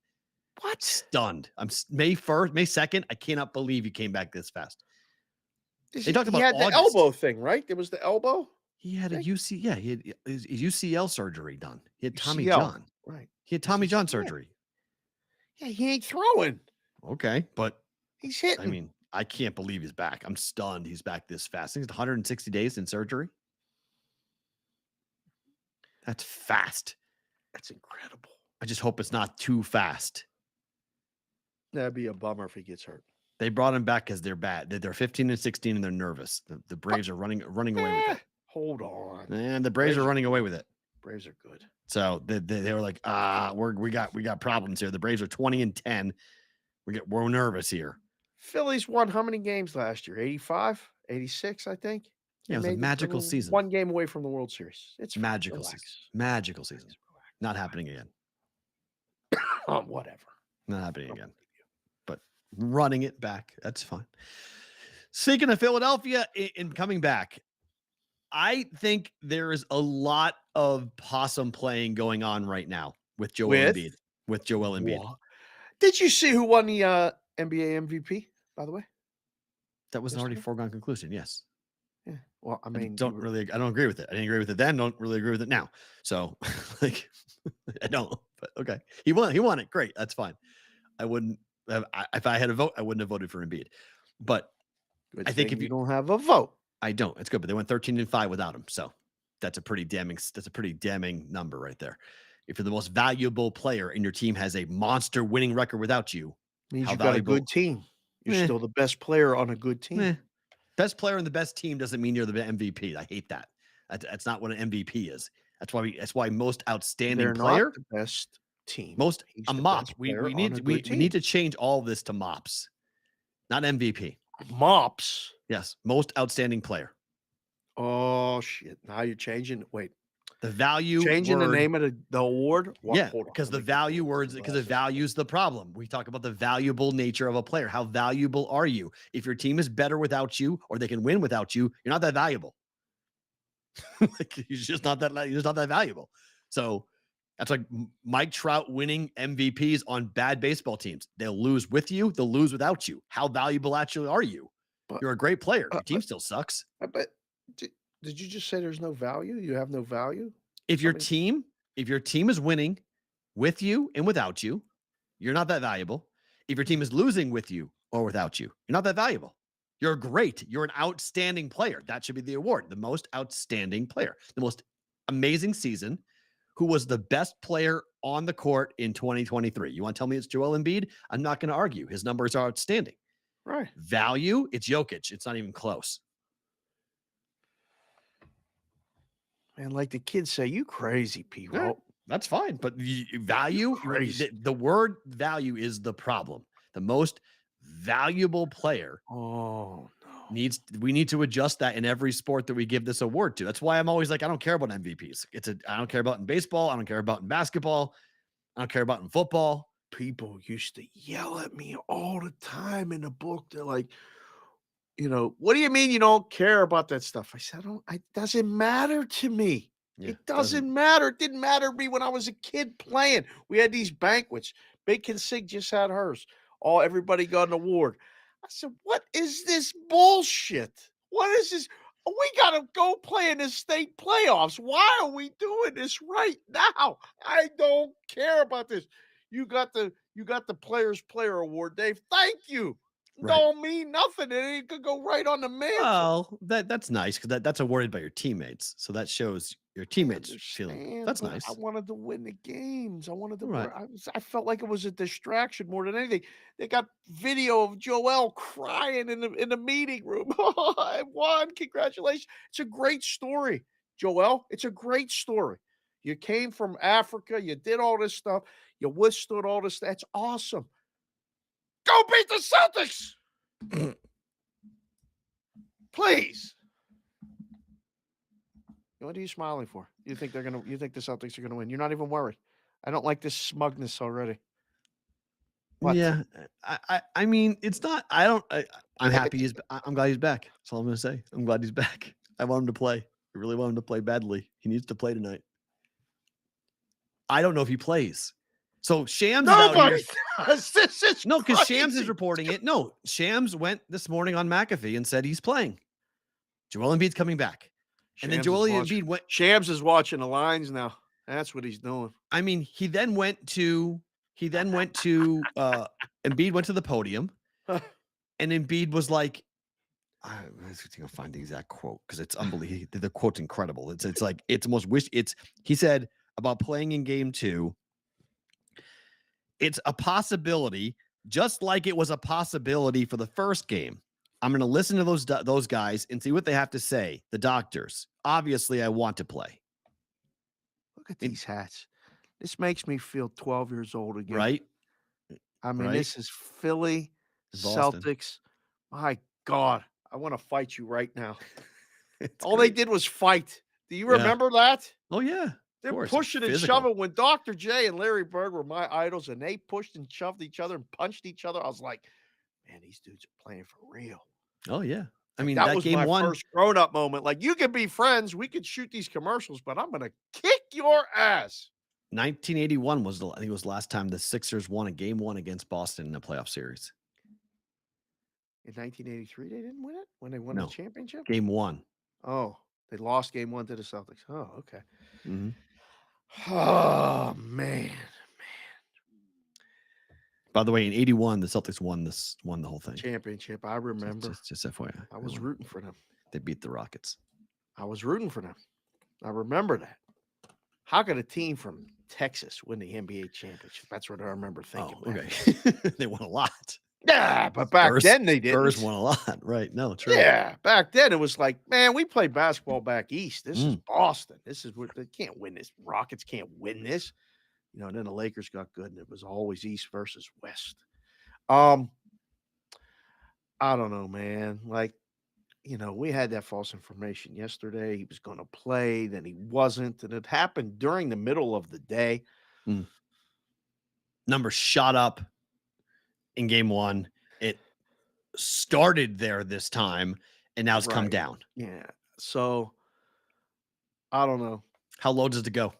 What? Stunned. I'm May 1st, May 2nd. I cannot believe he came back this fast. He talked about had the August. elbow thing, right? There was the elbow. He had a he had his UCL surgery done. He had Tommy UCL, John. right? He had Tommy John yeah. surgery. Yeah, he ain't throwing. Okay, but He's hitting. I mean, I can't believe he's back. I'm stunned he's back this fast. I think it's 160 days in surgery. That's fast. That's incredible. I just hope it's not too fast. That'd be a bummer if he gets hurt. They brought him back because they're bad. They're 15-16 and they're nervous. The Braves are running away with it. Hold on. And the Braves are running away with it. Braves are good. So they were like, we got problems here. The Braves are 20-10. We're nervous here. Phillies won how many games last year? 85, 86, I think. Yeah, it was a magical season. One game away from the World Series. It's Magical relax. season. Magical season. Not happening again. Whatever. Not happening again. But running it back, that's fine. Speaking of Philadelphia and coming back, I think there is a lot of possum playing going on right now with Joel Embiid. With Joel Embiid. What? Did you see who won the NBA MVP, by the way? That was an already foregone conclusion, yes. Yeah. Well, I mean, I don't agree with it. I didn't agree with it then. Don't really agree with it now. So, like, I don't. But okay, he won it. Great, that's fine. I wouldn't have. If I had a vote, I wouldn't have voted for Embiid. But good I think if you don't have a vote, I don't. It's good, but they went 13-5 without him. So that's a pretty damning number right there. If you're the most valuable player and your team has a monster winning record without you, means you got a good team. You're still the best player on a good team. Best player in the best team doesn't mean you're the MVP. I hate that. That's not what an MVP is. That's why most outstanding They're player, not the best team. most He's a the mop. best We player on need a to, good we need to change all this to mops, not MVP. Mops. Yes, most outstanding player. Oh shit! Now you're changing. Wait, The value changing word, the name of the award. What? Yeah, Hold on, because the let me value get words, the because it glasses. values the problem. We talk about the valuable nature of a player. How valuable are you? If your team is better without you, or they can win without you, you're not that valuable. Like, you're just not that valuable. So that's like Mike Trout winning MVPs on bad baseball teams. They'll lose with you. They'll lose without you. How valuable actually are you? You're a great player. Your team still sucks. But did you just say there's no value? You have no value? If your team is winning with you and without you, you're not that valuable. If your team is losing with you or without you, you're not that valuable. You're great. You're an outstanding player. That should be the award. The most outstanding player, the most amazing season. Who was the best player on the court in 2023? You want to tell me it's Joel Embiid? I'm not going to argue. His numbers are outstanding. Right. Value, it's Jokic. It's not even close. Man, like the kids say, you crazy, Perrault. That's fine. But value, the word value is the problem. The most valuable player Oh, no. we need to adjust that in every sport that we give this award to. That's why I'm always like, I don't care about MVPs. I don't care about in baseball. I don't care about in basketball. I don't care about in football. People used to yell at me all the time in the book. They're like, what do you mean you don't care about that stuff? I said, it doesn't matter to me. Yeah, It doesn't matter. It didn't matter to me when I was a kid playing. We had these banquets. Big Consig just had hers. Everybody got an award. I said, what is this bullshit? What is this? We got to go play in the state playoffs. Why are we doing this right now? I don't care about this. You got the Players Player Award, Dave. Thank you. Right. Don't mean nothing. It could go right on the mantle. Well, that's nice because that's awarded by your teammates. So that shows your teammates feeling. That's nice. I wanted to win the games. I wanted to. Right. I felt like it was a distraction more than anything. They got video of Joel crying in the meeting room. I won. Congratulations! It's a great story, Joel. It's a great story. You came from Africa. You did all this stuff. You withstood all this. That's awesome. Go beat the Celtics, please. What are you smiling for? You think the Celtics are gonna win? You're not even worried. I don't like this smugness already. What? Yeah, I mean, it's not. I'm happy. I'm glad he's back. That's all I'm gonna say. I'm glad he's back. I want him to play. I really want him to play badly. He needs to play tonight. I don't know if he plays. So Shams is out here. This is No, because crazy. Shams is reporting it. No, Shams went this morning on McAfee and said he's playing. Joel Embiid's coming back. And then Joel Embiid went. Shams is watching the lines now. That's what he's doing. I mean, he then went to Embiid went to the podium, and Embiid was like, I'm gonna find the exact quote because it's unbelievable. The quote's incredible. It's like it's the most he said about playing in game 2. It's a possibility, just like it was a possibility for the first game. I'm going to listen to those guys and see what they have to say. The doctors. Obviously, I want to play. Look at these hats. This makes me feel 12 years old again. Right? I mean, Right? This is Philly, Boston. Celtics. My God, I want to fight you right now. All great. they did was fight. Do you remember that? Oh, yeah. They're course, pushing and physical. shoving. When Dr. J and Larry Bird were my idols and they pushed and shoved each other and punched each other, I was like, man, these dudes are playing for real. Oh, yeah. I mean, that was game my one. first grown-up moment. Like, you can be friends. We could shoot these commercials, but I'm going to kick your ass. 1981 was I think it was the last time the Sixers won a game 1 against Boston in a playoff series. In 1983, they didn't win it when they won the championship? Game 1. Oh, they lost game 1 to the Celtics. Oh, okay. Mm-hmm. Oh, man. By the way, in 81, the Celtics won the whole thing. Championship. I remember. Just FYI. I was rooting for them. They beat the Rockets. I was rooting for them. I remember that. How could a team from Texas win the NBA championship? That's what I remember thinking. Oh, okay. They won a lot. Yeah, but back then they didn't. Spurs won a lot, right? No, true. Yeah, back then it was like, man, we play basketball back east. This is Boston. This is what they can't win this. Rockets can't win this. And then the Lakers got good, and it was always East versus West. I don't know, man. Like, we had that false information yesterday. He was going to play, then he wasn't, and it happened during the middle of the day. Numbers shot up in game 1. It started there this time, and now it's come down. Yeah. So, I don't know. How low does it go?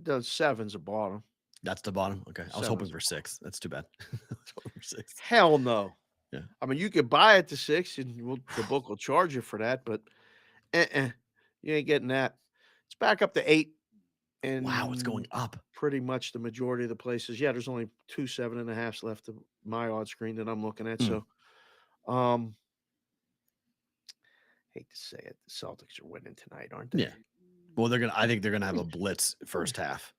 The 7's a bottom. That's the bottom? Okay. I was hoping for 6. That's too bad. I was hoping for 6. Hell no. Yeah. I mean, you could buy it to 6, and the book will charge you for that, but you ain't getting that. It's back up to 8. And wow, it's going up. Pretty much the majority of the places. Yeah, there's only 2 7.5s left of my odds screen that I'm looking at. So, hate to say it, the Celtics are winning tonight, aren't they? Yeah. Well, I think they're gonna have a blitz first half.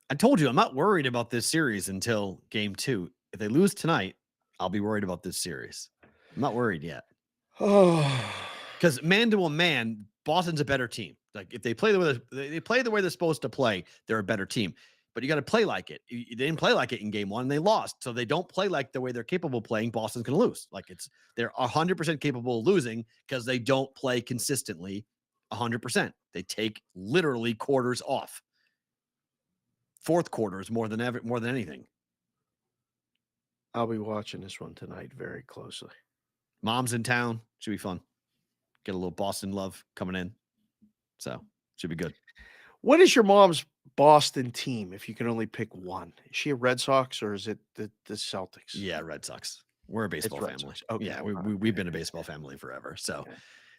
I told you I'm not worried about this series until game 2. If they lose tonight, I'll be worried about this series. I'm not worried yet. Because man to a man, Boston's a better team. Like if they play the way they're supposed to play, they're a better team. But you got to play like it. They didn't play like it in game 1. They lost. So they don't play like the way they're capable of playing. Boston's going to lose. Like they're 100% capable of losing because they don't play consistently 100%. They take literally quarters off. Fourth quarters more than anything. I'll be watching this one tonight very closely. Mom's in town. Should be fun. Get a little Boston love coming in. So should be good. What is your mom's Boston team if you can only pick one? Is she a Red Sox or is it the Celtics? Yeah, Red Sox. We're a baseball Red family. Sox. Okay. Yeah, we've been a baseball family forever. So Okay.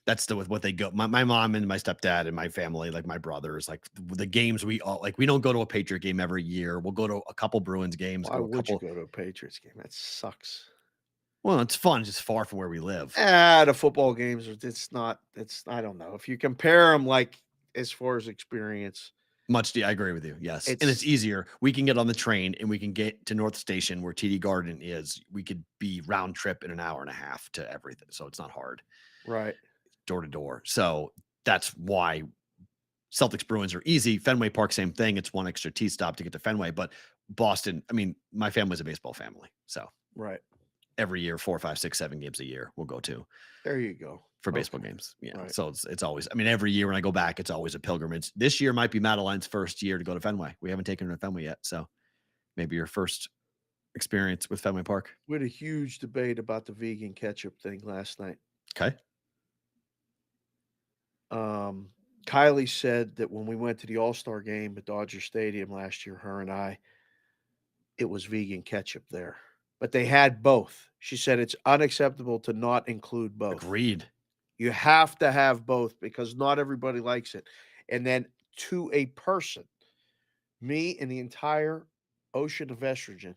that's what they go. My mom and my stepdad and my family, like my brothers, like the games we all like. We don't go to a Patriot game every year. We'll go to a couple Bruins games. Why go to a would you couple. go to a Patriots game? That sucks. Well, it's fun. It's just far from where we live. The football games, I don't know. If you compare them, like, as far as experience, I agree with you. Yes. And it's easier. We can get on the train and we can get to North Station where TD Garden is. We could be round trip in an hour and a half to everything. So it's not hard. right? Door to door. So that's why Celtics Bruins are easy. Fenway Park, same thing. It's one extra T stop to get to Fenway. But Boston, I mean, my family's a baseball family. So Right. every year, 4, 5, 6, 7 games a year we'll go to There you go. for baseball games. Yeah. Right. So it's always, I mean, every year when I go back, it's always a pilgrimage. This year might be Madeline's first year to go to Fenway. We haven't taken her to Fenway yet. So maybe your first experience with Fenway Park. We had a huge debate about the vegan ketchup thing last night. Okay. Kylie said that when we went to the All-Star game at Dodger Stadium last year, her and I, it was vegan ketchup there. But they had both. She said it's unacceptable to not include both. Agreed. You have to have both because not everybody likes it. And then to a person, me and the entire ocean of estrogen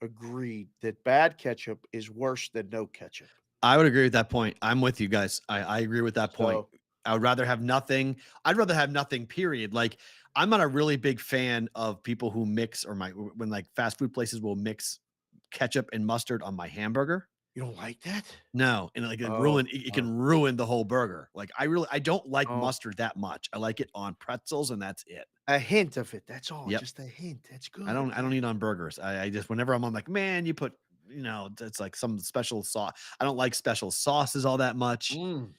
agreed that bad ketchup is worse than no ketchup. I would agree with that point. I'm with you guys. I agree with that point. So- I would rather have nothing. I'd rather have nothing, period. Like, I'm not a really big fan of people who mix when like fast food places will mix ketchup and mustard on my hamburger. You don't like that? No. And like Oh, it can ruin the whole burger. Like I don't like Oh. mustard that much. I like it on pretzels and that's it. A hint of it. That's all. Yep. Just a hint. That's good. I don't eat on burgers. I just, whenever I'm like, man, you put, it's like some special sauce. I don't like special sauces all that much. Mm.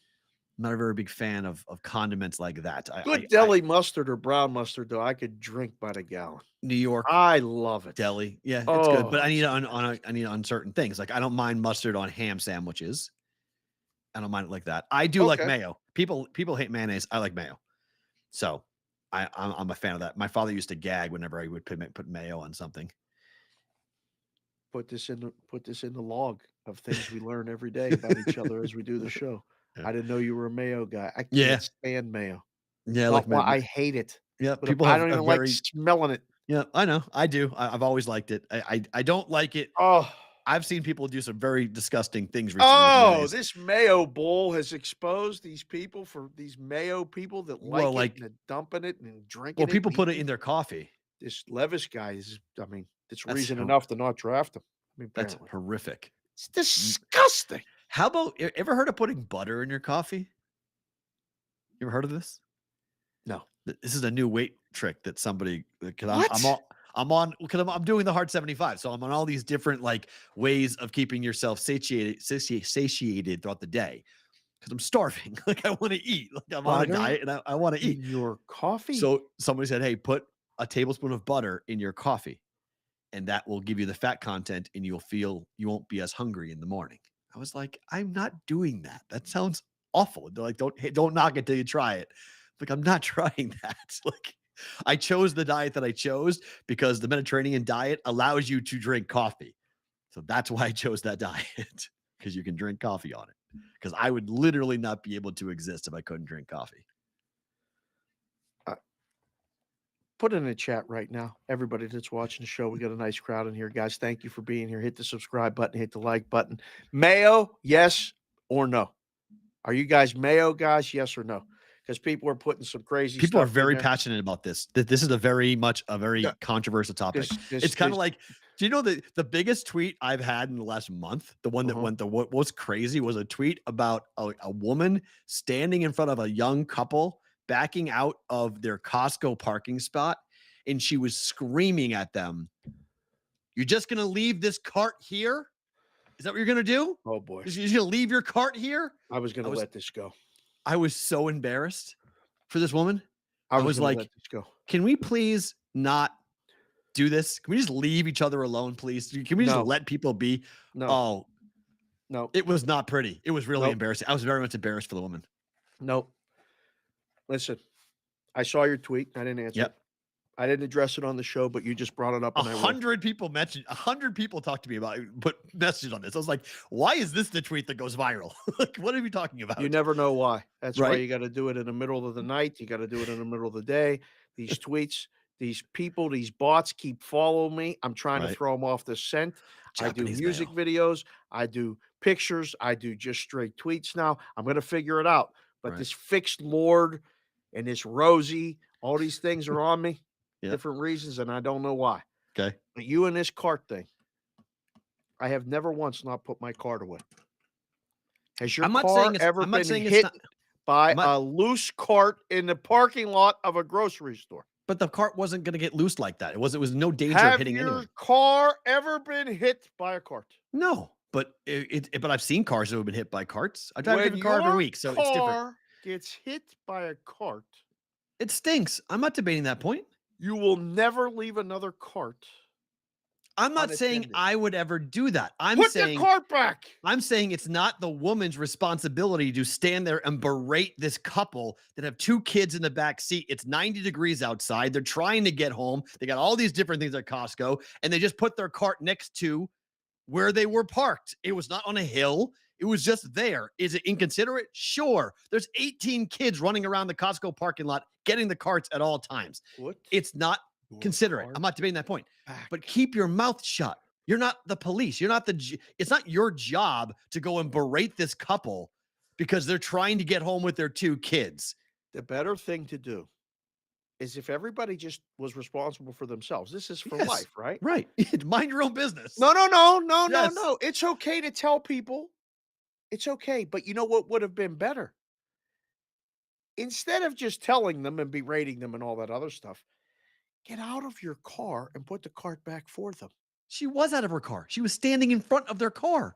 I'm not a very big fan of condiments like that. Good deli mustard or brown mustard, though, I could drink by the gallon. New York I love it. deli. Yeah, it's good. But Oh, I need it I need it on certain things. Like I don't mind mustard on ham sandwiches. I don't mind it like that. I do like Okay. mayo. People hate mayonnaise. I like mayo. So I'm a fan of that. My father used to gag whenever I would put mayo on something. Put this in the log of things we learn every day about each other as we do the show. Yeah. I didn't know you were a mayo guy. I can't Yeah. stand mayo. Yeah, Not why I hate it. yeah. But People I have don't a even very like smelling it. yeah. I know. I do. I've always liked it. I don't like it. Oh, I've seen people do some very disgusting things recently. with oh, mayonnaise. this mayo bowl has exposed these mayo people that like Well, it like- and are dumping it and drinking Well, it. people and put it eating in their coffee. This Levis guy is, it's That's reason hor- enough to not draft him. That's Apparently. horrific. It's disgusting. How about ever heard of putting butter in your coffee? You ever heard of this? No. This is a new weight trick that somebody because What? I'm doing the hard 75, so I'm on all these different like ways of keeping yourself satiated throughout the day because I'm starving. Like I want to eat. Like I'm on a Butter diet and I want to In eat. your coffee? So somebody said, "Hey, put a tablespoon of butter in your coffee, and that will give you the fat content, and you won't be as hungry in the morning." I was like, "I'm not doing that. That sounds awful." They're like, "Don't knock it till you try it." Like, I'm not trying that. Like, I chose the diet that I chose because the Mediterranean diet allows you to drink coffee. So that's why I chose that diet because you can drink coffee on it. Because I would literally not be able to exist if I couldn't drink coffee. Put it in the chat right now. Everybody that's watching the show, we got a nice crowd in here, guys. Thank you for being here. Hit the subscribe button, hit the like button. Mayo, yes or no? Are you guys mayo guys? Yes or no? Because people are putting some crazy. People are stuff in very there. passionate about this. This is a very Yeah. controversial topic. It's kind of like, do you know the biggest tweet I've had in the last month? The one that went what was crazy was a tweet about a woman standing in front of a young couple backing out of their Costco parking spot, and she was screaming at them, "You're just gonna leave this cart here? Is that what you're gonna do? Oh boy, You're just gonna leave your cart here?" I was going I to was- let this go. I was so embarrassed for this woman. I was gonna like, let this go. Can we please not do this? Can we just leave each other alone, please? Can we just No. let people be? No. Oh, No. it was not pretty. It was really Nope. embarrassing. I was very much embarrassed for the woman. Nope. Listen, I saw your tweet. I didn't answer it. Yep. I didn't address it on the show, but you just brought it up. And 100 people mentioned, 100 people talked to me about it, put messages on this. I was like, why is this the tweet that goes viral? Like, what are we talking about? You never know why. That's why Right? you got to do it in the middle of the night. You got to do it in the middle of the day. These tweets, these people, these bots keep following me. I'm trying to Right. throw them off the scent. Japanese I do music mail. videos. I do pictures. I do just straight tweets now. I'm going to figure it out. But Right. this fixed Lord and this Rosie, all these things are on me. Yep. Different reasons, and I don't know why. Okay. But you and this cart thing, I have never once not put my cart away. Has your I'm not car saying it's, ever I'm not been saying hit it's not, by I'm not- a loose cart in the parking lot of a grocery store? but the cart wasn't going to get loose like that. It was no danger of Have hitting your anyone. car ever been hit by a cart? No, but but I've seen cars that have been hit by carts. I drive a When different car every your week, so it's different. car gets hit by a cart, It stinks. I'm not debating that point. you will never leave another cart. I'm not saying Unattended. I would ever do that. I'm Put saying the cart back. I'm saying it's not the woman's responsibility to stand there and berate this couple that have 2 kids in the back seat. It's 90 degrees outside. They're trying to get home. They got all these different things at Costco, and they just put their cart next to where they were parked. It was not on a hill. It was just there. Is it inconsiderate? Sure. There's 18 kids running around the Costco parking lot getting the carts at all times. Put It's not your considerate. cart I'm not debating that point. back. But keep your mouth shut. You're not the police. You're not it's not your job to go and berate this couple because they're trying to get home with their 2 kids. The better thing to do is if everybody just was responsible for themselves. This is for Yes. life, right? Right. Mind your own business. No. Yes. It's okay to tell people. It's okay. But you know what would have been better? Instead of just telling them and berating them and all that other stuff, get out of your car and put the cart back for them. She was out of her car. She was standing in front of their car.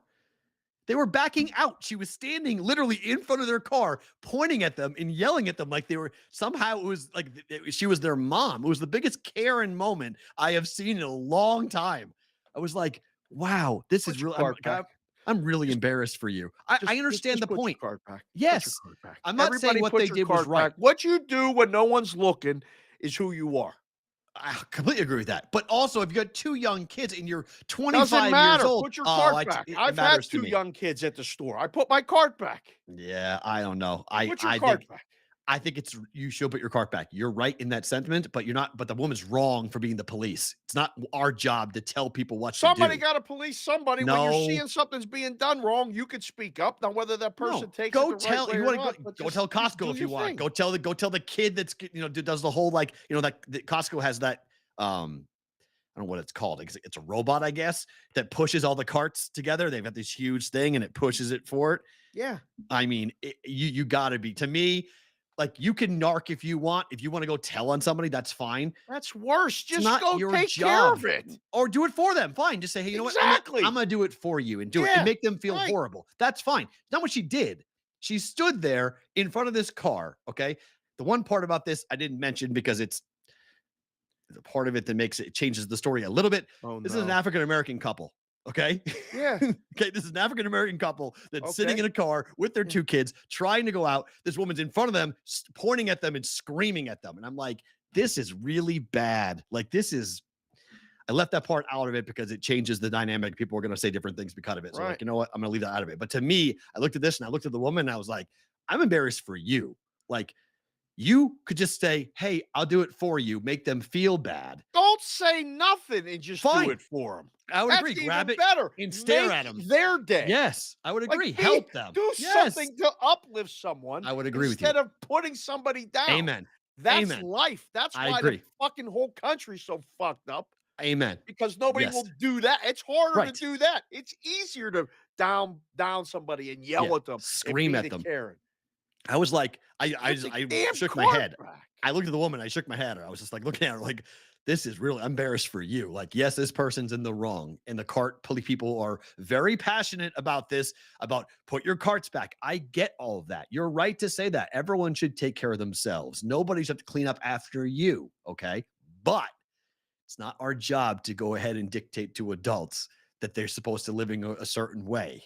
They were backing out. She was standing literally in front of their car, pointing at them and yelling at them like they were somehow it was like she was their mom. It was the biggest Karen moment I have seen in a long time. I was like, wow, this Put is your really, cart back. I'm really Just- embarrassed for you. I understand Just the put your point. cart back. Put Yes. your cart back. I'm not saying Everybody what put they your did was cart right. back. What you do when no one's looking is who you are. I completely agree with that. But also, if you got 2 young kids and you're 25 Doesn't matter. years old, Put your cart it back. I've had matters to 2 me. young kids at the store. I put my cart back. Yeah, I don't know. Put your I cart think back. I think it's you should put your cart back. You're right in that sentiment, but you're not. But the woman's wrong for being the police. It's not our job to tell people what Somebody to do. got to police somebody. When you're No. seeing something's being done wrong, you could speak up. Now, whether that person No, takes go it the tell right way you or want to not, but go just- tell just do Costco if you your want. thing. Go tell the kid that's does the whole like that Costco has that I don't know what it's called. It's a robot, I guess, that pushes all the carts together. They've got this huge thing and it pushes it for it. Yeah. I mean, you got to be, to me, like you can narc if you want. If you want to go tell on somebody, that's fine. That's worse. Just not go your take job. care of it. Or do it for them. Fine. Just say, hey, you know what? Exactly. I'm going to do it for you and do it Yeah, and make them feel right. horrible. That's fine. Not what she did. She stood there in front of this car. Okay. The one part about this I didn't mention because it's the part of it that makes it changes the story a little bit. Oh, This is an African-American couple. Okay. Yeah. Okay. This is an African-American couple that's sitting Okay. in a car with their 2 kids trying to go out. This woman's in front of them, pointing at them and screaming at them. And I'm like, this is really bad. Like, I left that part out of it because it changes the dynamic. People are going to say different things because of it. So, Right. like, you know what? I'm going to leave that out of it. But to me, I looked at this and I looked at the woman and I was like, I'm embarrassed for you. Like, you could just say, hey, I'll do it for you. Make them feel bad. Don't say nothing and just Fine. do it for them. I would That's agree. even Grab it better. and stare Make at 'em. Their day. Yes, I would Like, agree. be- Help them. Do Yes. something to uplift someone. I would agree with you. Instead of putting somebody down. Amen. That's Amen. life. That's I why agree. the fucking whole country's so fucked up. Amen. Because nobody Yes. will do that. It's harder Right. to do that. It's easier to down somebody and yell Yeah. at them, and Scream be at the them. Karen. I was like, I Put the I damn shook my cart head. back. I looked at the woman. I shook my head. I was just like looking at her like, this is really I'm embarrassed for you. Like, yes, this person's in the wrong. And the cart people are very passionate about this, about put your carts back. I get all of that. You're right to say that. Everyone should take care of themselves. Nobody should have to clean up after you. Okay. But It's not our job to go ahead and dictate to adults that they're supposed to living a certain way.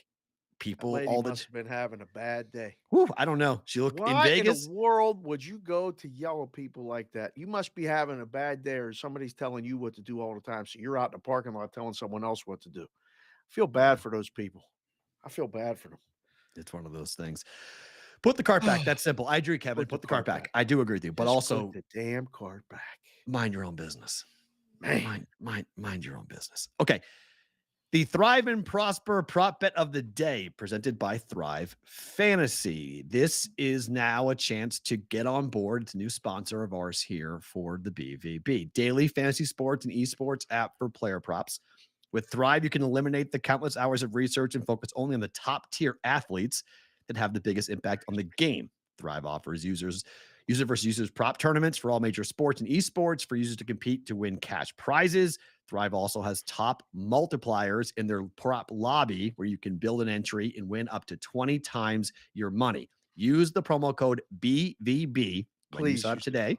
People Lady all the must have been having a bad day. Whew, I don't know. She looked in Why Vegas. in the world would you go to yell at people like that? You must be having a bad day, or somebody's telling you what to do all the time. So you're out in the parking lot telling someone else what to do. I feel bad for those people. I feel bad for them. It's one of those things. Put the cart back. That's simple. I agree, Kevin. Put the cart back. I do agree with you, but Just also put the damn cart back. mind your own business. Man. Mind your own business. Okay. The Thrive and Prosper prop bet of the day presented by Thrive Fantasy. This is now a chance to get on board. It's a new sponsor of ours here for the BVB. Daily fantasy sports and esports app for player props. With Thrive, you can eliminate the countless hours of research and focus only on the top tier athletes that have the biggest impact on the game. Thrive offers user versus users prop tournaments for all major sports and esports for users to compete to win cash prizes. Thrive also has top multipliers in their prop lobby where you can build an entry and win up to 20 times your money. Use the promo code BVB when you sign up today.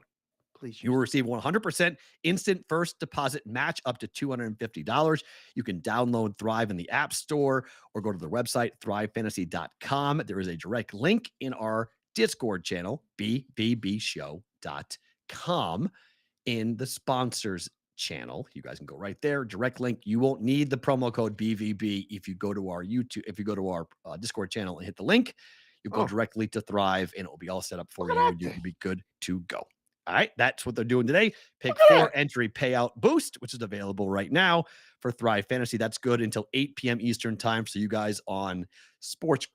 Please. You will receive 100% instant first deposit match up to $250. You can download Thrive in the App Store or go to their website, thrivefantasy.com. There is a direct link in our Discord channel, bvbshow.com, in the sponsors channel. You guys can go right there, direct link. You won't need the promo code BVB if you go to our Discord channel and hit the link. You go directly to Thrive and it will be all set up for you. You will be good to go. All right, that's what they're doing today. Pick 4 entry payout boost, which is available right now for Thrive Fantasy. That's good until 8 p.m. Eastern time. So you guys on Sports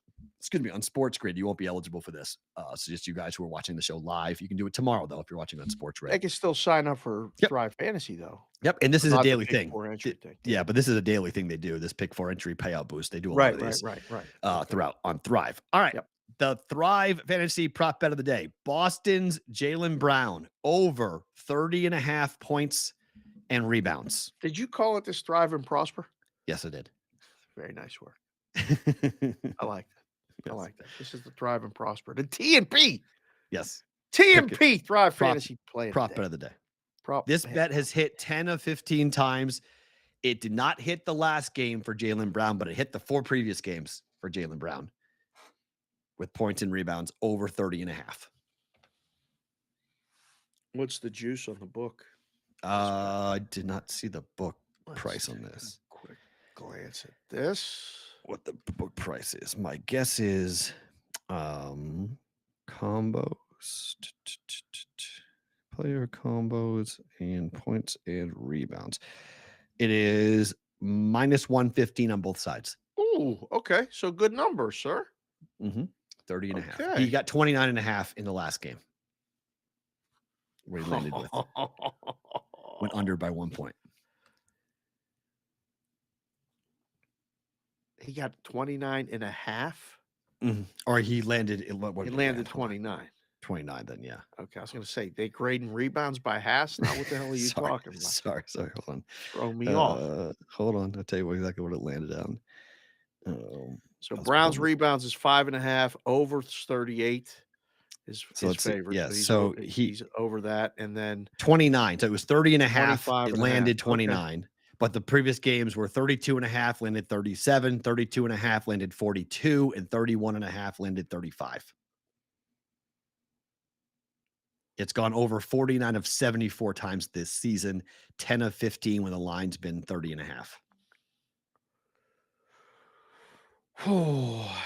Grid, you won't be eligible for this. So just you guys who are watching the show live, you can do it tomorrow though if you're watching on Sports Grid. They can still sign up for Thrive Fantasy though. Yep, and this is a daily thing. Thing. Yeah, but this is a daily thing they do. This pick 4 entry payout boost. They do a lot of these. Right. Throughout on Thrive. All right. Yep. The Thrive Fantasy prop bet of the day. Boston's Jaylen Brown over 30.5 points and rebounds. Did you call it this Thrive and Prosper? Yes, I did. Very nice work. I like that. Yes. I like that. This is the Thrive and Prosper. The T&P. Yes. T&P Thrive Fantasy play. Prop bet of the day. This bet has hit 10 of 15 times. It did not hit the last game for Jaylen Brown, but it hit the 4 previous games for Jaylen Brown with points and rebounds over 30.5. What's the juice on the book? I did not see the book price on this. Quick glance at this. What the book price is. My guess is combos, player combos, and points and rebounds. It is minus 115 on both sides. Ooh, okay. So good number, sir. 30.5. Okay. He got 29.5 in the last game. Where he landed with. Went under by 1 point. He got 29.5. Or he landed. He landed 29. 29 then, yeah. Okay, I was going to say, they grading rebounds by halves? Now what the hell are you talking about? Sorry, hold on. Throw me off. Hold on, I'll tell you exactly what it landed on. So Brown's rebounds is 5.5, over 38 is his favorite. Yeah, so he's over that, and then 29. So it was 30.5. It landed 29. Okay. But the previous games were 32.5, landed 37, 32.5, landed 42, and 31.5, landed 35. It's gone over 49 of 74 times this season, 10 of 15 when the line's been 30.5. Oh,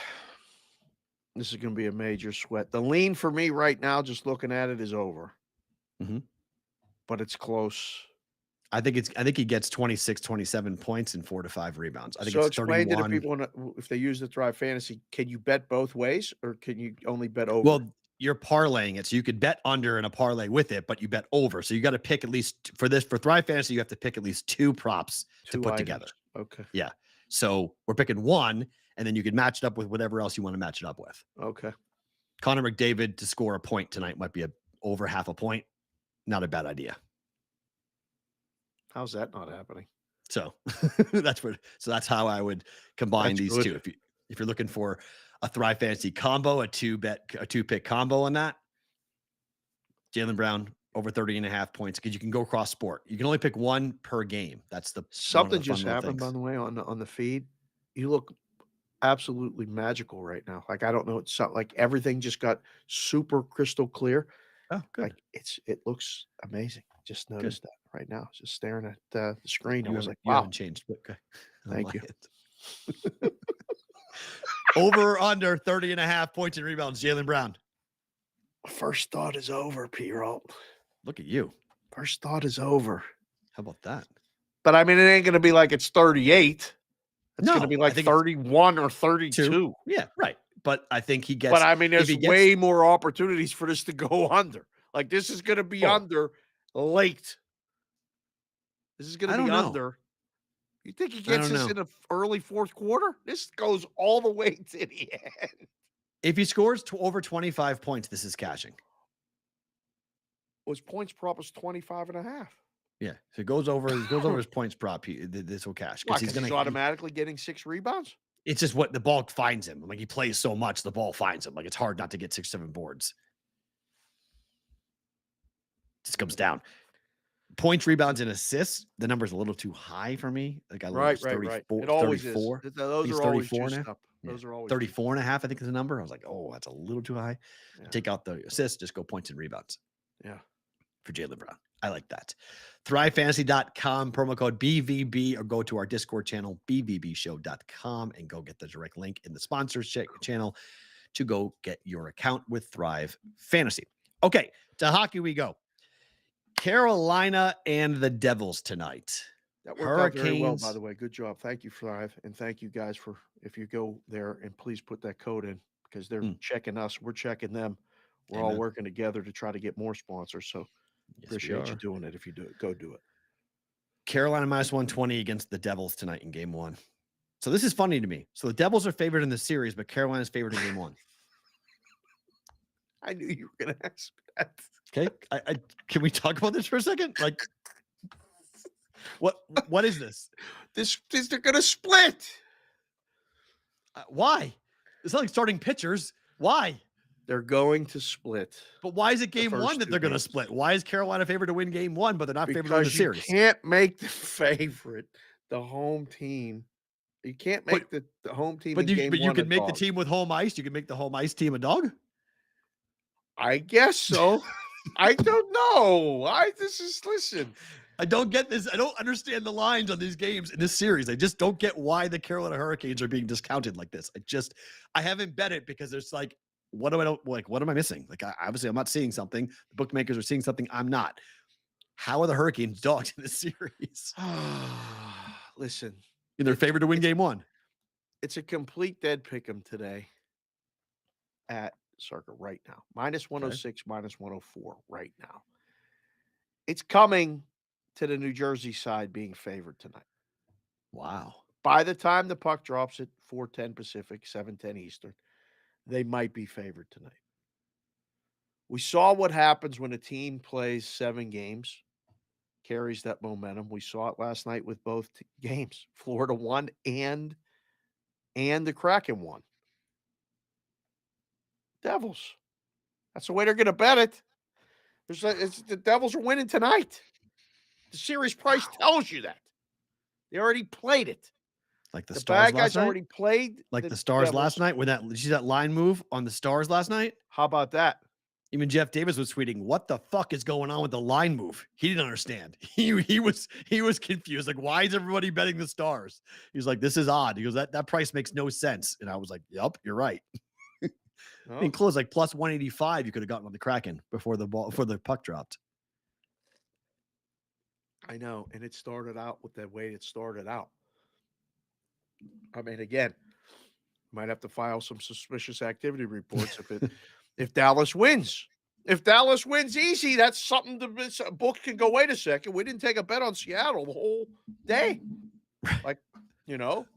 this is going to be a major sweat. The lean for me right now, just looking at it, is over. But it's close. I think he gets 26, 27 points and 4 to 5 rebounds. I think so it's explain 31. to the people if they use the Thrive Fantasy, can you bet both ways or can you only bet over? Well, you're parlaying it. So you could bet under in a parlay with it, but you bet over. So you got to pick at least for Thrive Fantasy, you have to pick at least 2 props to put together. Okay. Yeah. So we're picking 1, and then you could match it up with whatever else you want to match it up with. Okay. Connor McDavid to score a point tonight might be over half a point. Not a bad idea. How's that not happening? So that's how I would combine these two. If you're looking for a Thrive Fantasy combo, a two pick combo on that, Jaylen Brown over 30.5 points because you can go cross sport. You can only pick one per game. That's the Something just happened, by the way, on the feed. You look absolutely magical right now. Like, I don't know, it's not like everything just got super crystal clear. Oh, good. Like, it looks amazing. Just noticed that right now. Just staring at the screen. I was like, you wow. haven't changed. But okay. Thank you. Over or under 30.5 points and rebounds, Jaylen Brown. First thought is over, Perrault. Look at you. First thought is over. How about that? But I mean, it ain't going to be like it's 38. It's going to be I like think 31 or 32. Yeah, right. But I think he gets. But I mean, there's way more opportunities for this to go under. Like, this is going to be under late. This is going to be under. You think he gets this in the early fourth quarter? This goes all the way to the end. If he scores over 25 points, this is cashing. Well, his points prop is 25.5. Yeah, so it goes over his points prop. This will cash because he's automatically getting 6 rebounds. It's just what the ball finds him. Like, he plays so much, the ball finds him. Like, it's hard not to get 6, 7 boards. Just comes down. Points, rebounds, and assists. The number's a little too high for me. Like, I right. It always 34. Is. Those are always 34 up. Those are always 34.5. I think is the number. I was like, oh, that's a little too high. Yeah. Take out the assists, just go points and rebounds. Yeah. For Jaylen Brown. I like that. ThriveFantasy.com, promo code BVB, or go to our Discord channel, bvbshow.com, and go get the direct link in the sponsors channel to go get your account with Thrive Fantasy. Okay, to hockey we go. Carolina and the Devils tonight. That worked out very well, by the way. Good job. Thank you, Thrive. And thank you guys for, if you go there, and please put that code in, because they're checking us. We're checking them. We're all working together to try to get more sponsors. So appreciate you doing it. If you do it, go do it. Carolina minus 120 against the Devils tonight in game 1. So this is funny to me. So the Devils are favored in the series, but Carolina's favored in game 1. I knew you were going to ask that. Okay. I can we talk about this for a second? Like, what is this? This they're going to split. Why? It's not like starting pitchers. Why? They're going to split. But why is it game 1 that they're going to split? Why is Carolina favored to win game 1, but they're not favored to win the series? You can't make the favorite the home team. You can't make the home team. But you can make the team with home ice. You can make the home ice team a dog. I guess so. I don't know. Listen. I don't get this. I don't understand the lines on these games in this series. I just don't get why the Carolina Hurricanes are being discounted like this. I haven't bet it because there's like, what am I missing? Like, obviously I'm not seeing something. The bookmakers are seeing something I'm not. How are the Hurricanes dogs in this series? Listen. They're favored to win game 1. It's a complete dead pick'em today at Circa right now. Minus 106, minus 104 right now. It's coming to the New Jersey side being favored tonight. Wow. By the time the puck drops at 4:10 Pacific, 7:10 Eastern, they might be favored tonight. We saw what happens when a team plays 7 games, carries that momentum. We saw it last night with both games. Florida won and the Kraken won. Devils. That's the way they're going to bet it. The Devils are winning tonight. The series price tells you that. They already played it. Like the Stars bad guys last night? already played. Like the Stars last night? Did you see that line move on the Stars last night? How about that? Even Jeff Davis was tweeting, "What the fuck is going on with the line move?" He didn't understand. He was confused. Like, why is everybody betting the Stars? He's like, "This is odd." He goes, "That price makes no sense." And I was like, "Yep, you're right." I mean, close like plus 185. You could have gotten on the Kraken before the puck dropped. I know, and it started out with the way it started out. I mean, again, might have to file some suspicious activity reports if Dallas wins. If Dallas wins easy, that's something to book can go, wait a second. We didn't take a bet on Seattle the whole day. Like,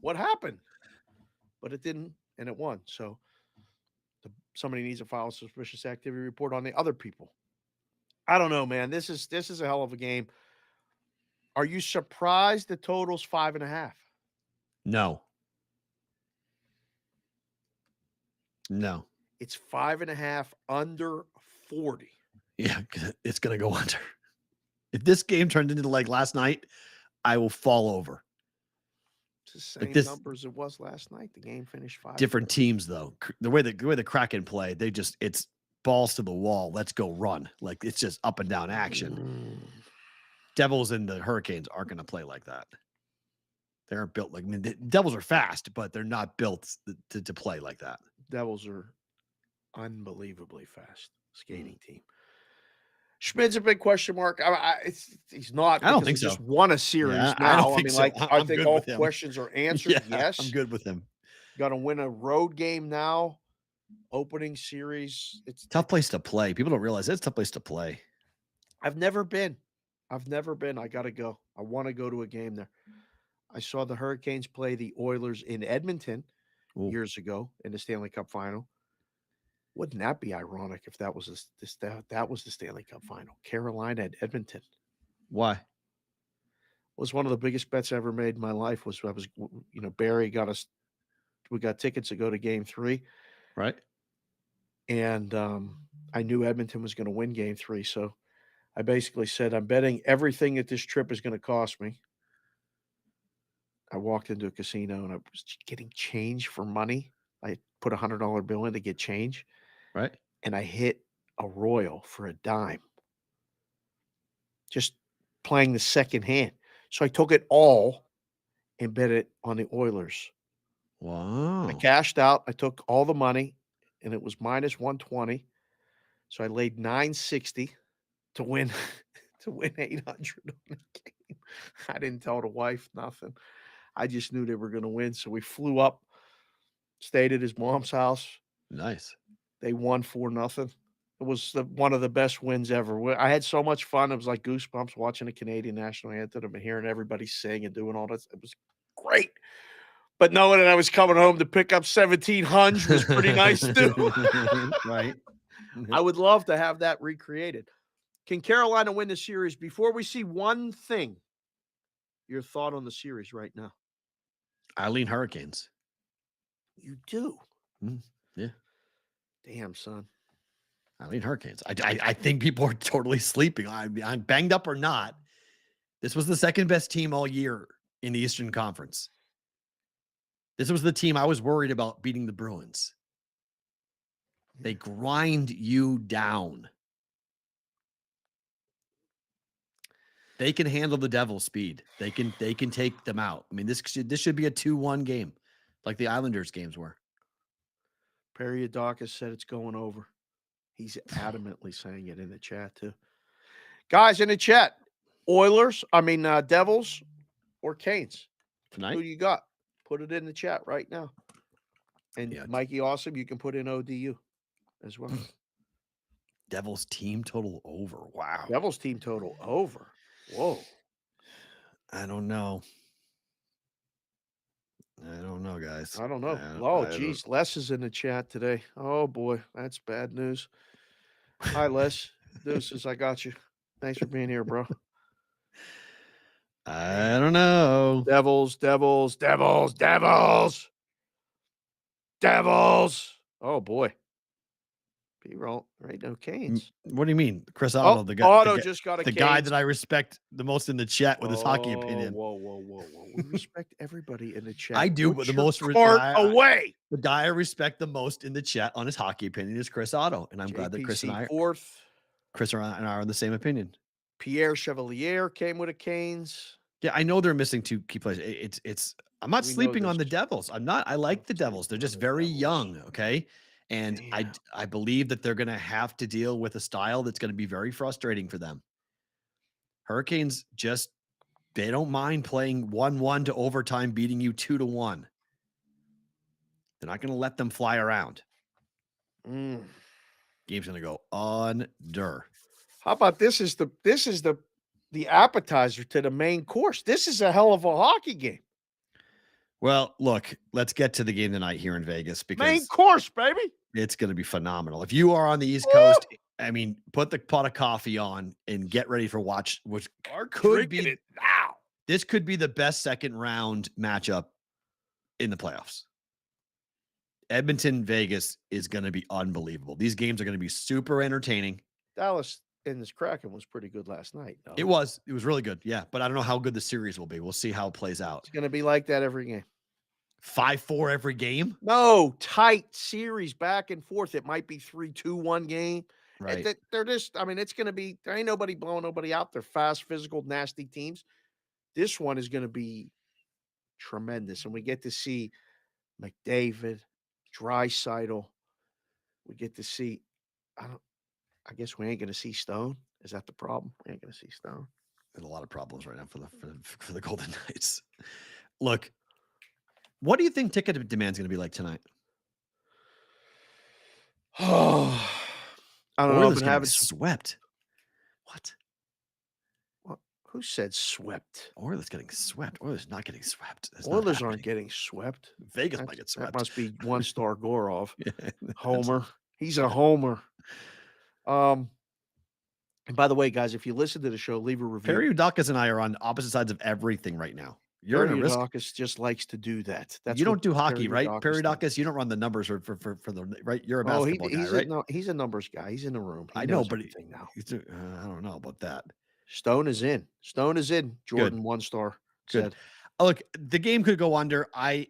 what happened? But it didn't, and it won. So somebody needs to file a suspicious activity report on the other people. I don't know, man. This is a hell of a game. Are you surprised the total's 5.5? No. It's 5.5 under 40. Yeah, it's going to go under. If this game turned into like last night, I will fall over. It's the Like same numbers it was last night. The game finished 5. Different teams, though. The way the Kraken play, it's balls to the wall. Let's go run. Like, it's just up and down action. Devils and the Hurricanes aren't going to play like that. They aren't built like, I mean, the Devils are fast, but they're not built to play like that. Devils are unbelievably fast skating team. Schmid's a big question mark. He's not. I don't think he so. just won a series Yeah, now. I don't think so. I think all questions are answered. Yeah, yes, I'm good with him. Got to win a road game now. Opening series. It's tough place to play. People don't realize it's a tough place to play. I've never been. I got to go. I want to go to a game there. I saw the Hurricanes play the Oilers in Edmonton years ago in the Stanley Cup final. Wouldn't that be ironic if that was that was the Stanley Cup final? Carolina at Edmonton. Why? It was one of the biggest bets I ever made in my life. Barry got us. We got tickets to go to Game 3, right? And I knew Edmonton was going to win Game 3, so I basically said, I'm betting everything that this trip is going to cost me. I walked into a casino and I was getting change for money. I put $100 bill in to get change. Right. And I hit a royal for a dime. Just playing the second hand. So I took it all and bet it on the Oilers. Wow. I cashed out. I took all the money and it was minus 120. So I laid 960 to win 800 on the game. I didn't tell the wife nothing. I just knew they were going to win. So we flew up, stayed at his mom's house. Nice. They won 4-0. It was one of the best wins ever. I had so much fun. It was like goosebumps watching the Canadian national anthem and hearing everybody sing and doing all that. It was great. But knowing that I was coming home to pick up 1,700 was pretty nice too. Right. I would love to have that recreated. Can Carolina win the series? Before we see one thing, your thought on the series right now? I lean Hurricanes. You do? Yeah. Damn, son. I lean Hurricanes. I think people are totally sleeping. I'm banged up or not. This was the second best team all year in the Eastern Conference. This was the team I was worried about beating the Bruins. They grind you down. They can handle the Devils' speed. They can take them out. I mean, this should be a 2-1 game, like the Islanders games were. Perrault said it's going over. He's adamantly saying it in the chat too. Guys in the chat, Devils or Canes tonight? Who you got? Put it in the chat right now. And Mikey Awesome, you can put in ODU as well. Devils team total over. Wow. Devils team total over. Whoa. I don't know. Guys. I don't know. Geez. Les is in the chat today. Oh, boy. That's bad news. Hi, Les. Deuces, I got you. Thanks for being here, bro. I don't know. Devils. Oh, boy. Perrault, right? No Canes. What do you mean? Chris Otto, the guy, just got the guy that I respect the most in the chat with his hockey opinion. Whoa. We respect everybody in the chat. I do, but the most away. The guy I respect the most in the chat on his hockey opinion is Chris Otto, and I'm glad that Chris and I are on the same opinion. Pierre Chevalier came with a Canes. Yeah, I know they're missing 2 key players. I'm not sleeping on the Devils. I'm not. I like the Devils. They're just very young, okay? And I believe that they're going to have to deal with a style that's going to be very frustrating for them. Hurricanes they don't mind playing 1-1 to overtime, beating you 2-1. They're not going to let them fly around. Game's going to go under. How about this is the appetizer to the main course. This is a hell of a hockey game. Well, look, let's get to the game tonight here in Vegas because main course, baby. It's going to be phenomenal. If you are on the East Coast, I mean, put the pot of coffee on and get ready for which could be it now. This could be the best second round matchup in the playoffs. Edmonton, Vegas is going to be unbelievable. These games are going to be super entertaining. Dallas And this Kraken was pretty good last night. No? It was really good. Yeah. But I don't know how good the series will be. We'll see how it plays out. It's going to be like that every game. 5-4 every game. No, tight series back and forth. It might be 3-2 game. Right. They're just, I mean, it's going to be, there ain't nobody blowing nobody out. They're fast, physical, nasty teams. This one is going to be tremendous. And we get to see McDavid, Draisaitl. We get to see, I guess we ain't going to see Stone. Is that the problem? We ain't going to see Stone. There's a lot of problems right now for the Golden Knights. Look, what do you think ticket demand is going to be like tonight? Oh, I don't know. Oilers getting swept. What? Who said swept? Oilers getting swept. Oilers not getting swept. That's Oilers aren't getting swept. Vegas might get swept. That must be one-star Gorov. Yeah, Homer. He's a homer. And by the way, guys, if you listen to the show, leave a review. Perrault and I are on opposite sides of everything right now. You're in a risk. Perrault just likes to do that. You don't do hockey, right? Perrault, you don't run the numbers for the right. You're a basketball guy, right? No, he's a numbers guy. He's in the room. I know, but now. I don't know about that. Stone is in. Jordan, Good. 1-star. Good. Said. Oh, look, the game could go under. I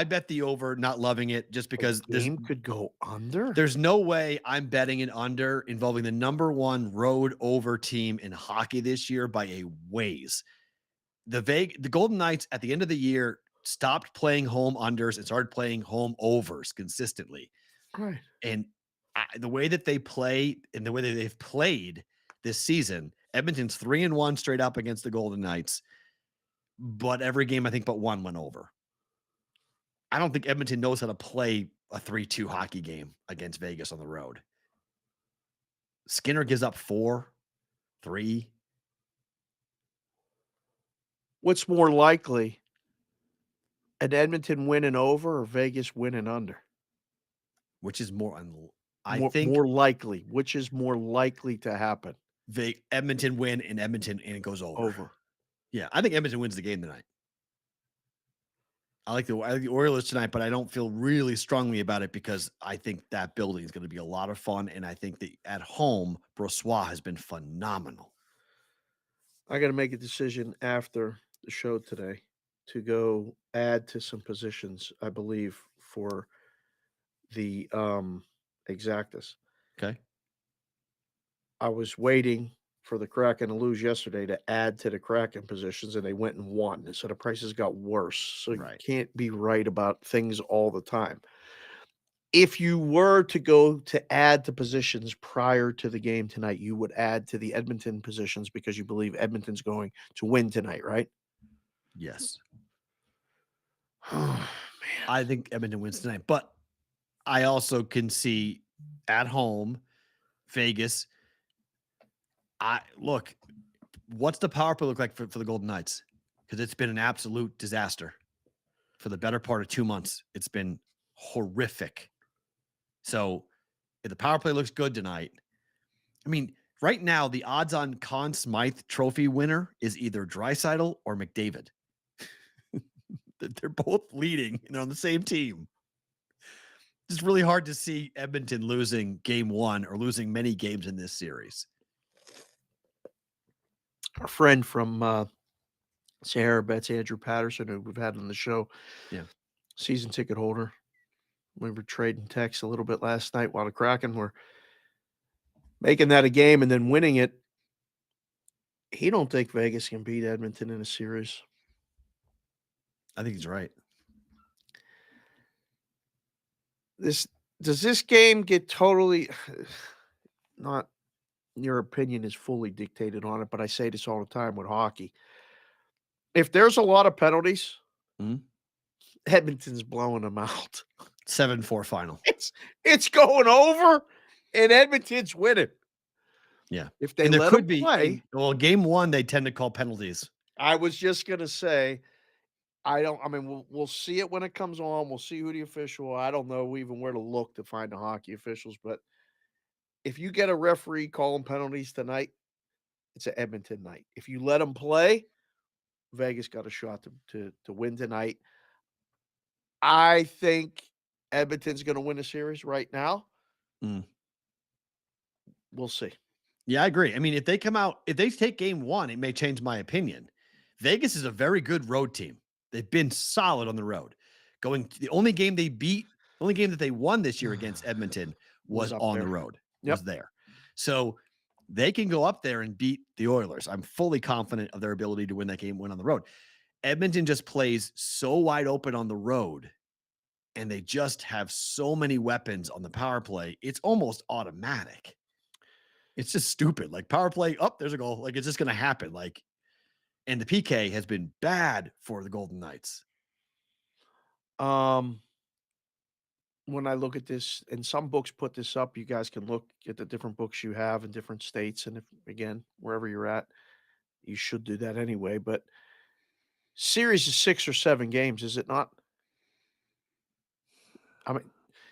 bet the over, not loving it, just because the game could go under. There's no way I'm betting an under involving the number 1 road over team in hockey this year by a ways. The Golden Knights at the end of the year stopped playing home unders and started playing home overs consistently. Right. And the way that they play and the way that they've played this season, Edmonton's 3-1 straight up against the Golden Knights, but every game I think but one went over. I don't think Edmonton knows how to play a 3-2 hockey game against Vegas on the road. Skinner gives up 4, 3. What's more likely, an Edmonton winning over or Vegas winning under? Which is more more likely. Which is more likely to happen? Edmonton win and it goes over. Yeah, I think Edmonton wins the game tonight. I like the Oilers tonight, but I don't feel really strongly about it because I think that building is going to be a lot of fun, and I think that at home, Brossoit has been phenomenal. I got to make a decision after the show today to go add to some positions, I believe, for the Exactus. Okay. I was waiting for the Kraken to lose yesterday to add to the Kraken positions, and they went and won. So the prices got worse. So you can't be right about things all the time. If you were to go to add to positions prior to the game tonight, you would add to the Edmonton positions because you believe Edmonton's going to win tonight, right? Yes. Oh, man. I think Edmonton wins tonight, but I also can see at home, Vegas. Look, what's the power play look like for the Golden Knights? Because it's been an absolute disaster for the better part of 2 months. It's been horrific. So if the power play looks good tonight, I mean, right now the odds on Conn Smythe Trophy winner is either Draisaitl or McDavid. They're both leading and on the same team. It's really hard to see Edmonton losing game 1 or losing many games in this series. Our friend from Sierra Bets, Andrew Patterson, who we've had on the show, season ticket holder. We were trading texts a little bit last night while the Kraken were making that a game and then winning it. He don't think Vegas can beat Edmonton in a series. I think he's right. Does this game get totally not your opinion is fully dictated on it, but I say this all the time with hockey. If there's a lot of penalties, Edmonton's blowing them out. 7-4 final. It's going over, and Edmonton's winning. Yeah. If they let them play. Well, game 1, they tend to call penalties. I was just going to say, we'll see it when it comes on. We'll see who the official. I don't know even where to look to find the hockey officials, but if you get a referee calling penalties tonight, it's an Edmonton night. If you let them play, Vegas got a shot to win tonight. I think Edmonton's going to win the series right now. We'll see. Yeah, I agree. I mean, if they take game 1, it may change my opinion. Vegas is a very good road team. They've been solid on the road. The only game that they won this year against Edmonton was up on there. the road. Yep. Was there. So they can go up there and beat the Oilers. I'm fully confident of their ability to win that game, win on the road. Edmonton just plays so wide open on the road, and they just have so many weapons on the power play. It's almost automatic. It's just stupid. Like power play, there's a goal. Like it's just going to happen. Like, and the PK has been bad for the Golden Knights. When I look at this, and some books put this up, you guys can look at the different books you have in different states. And if, again, wherever you're at, you should do that anyway. But series is 6 or 7 games, is it not? I mean,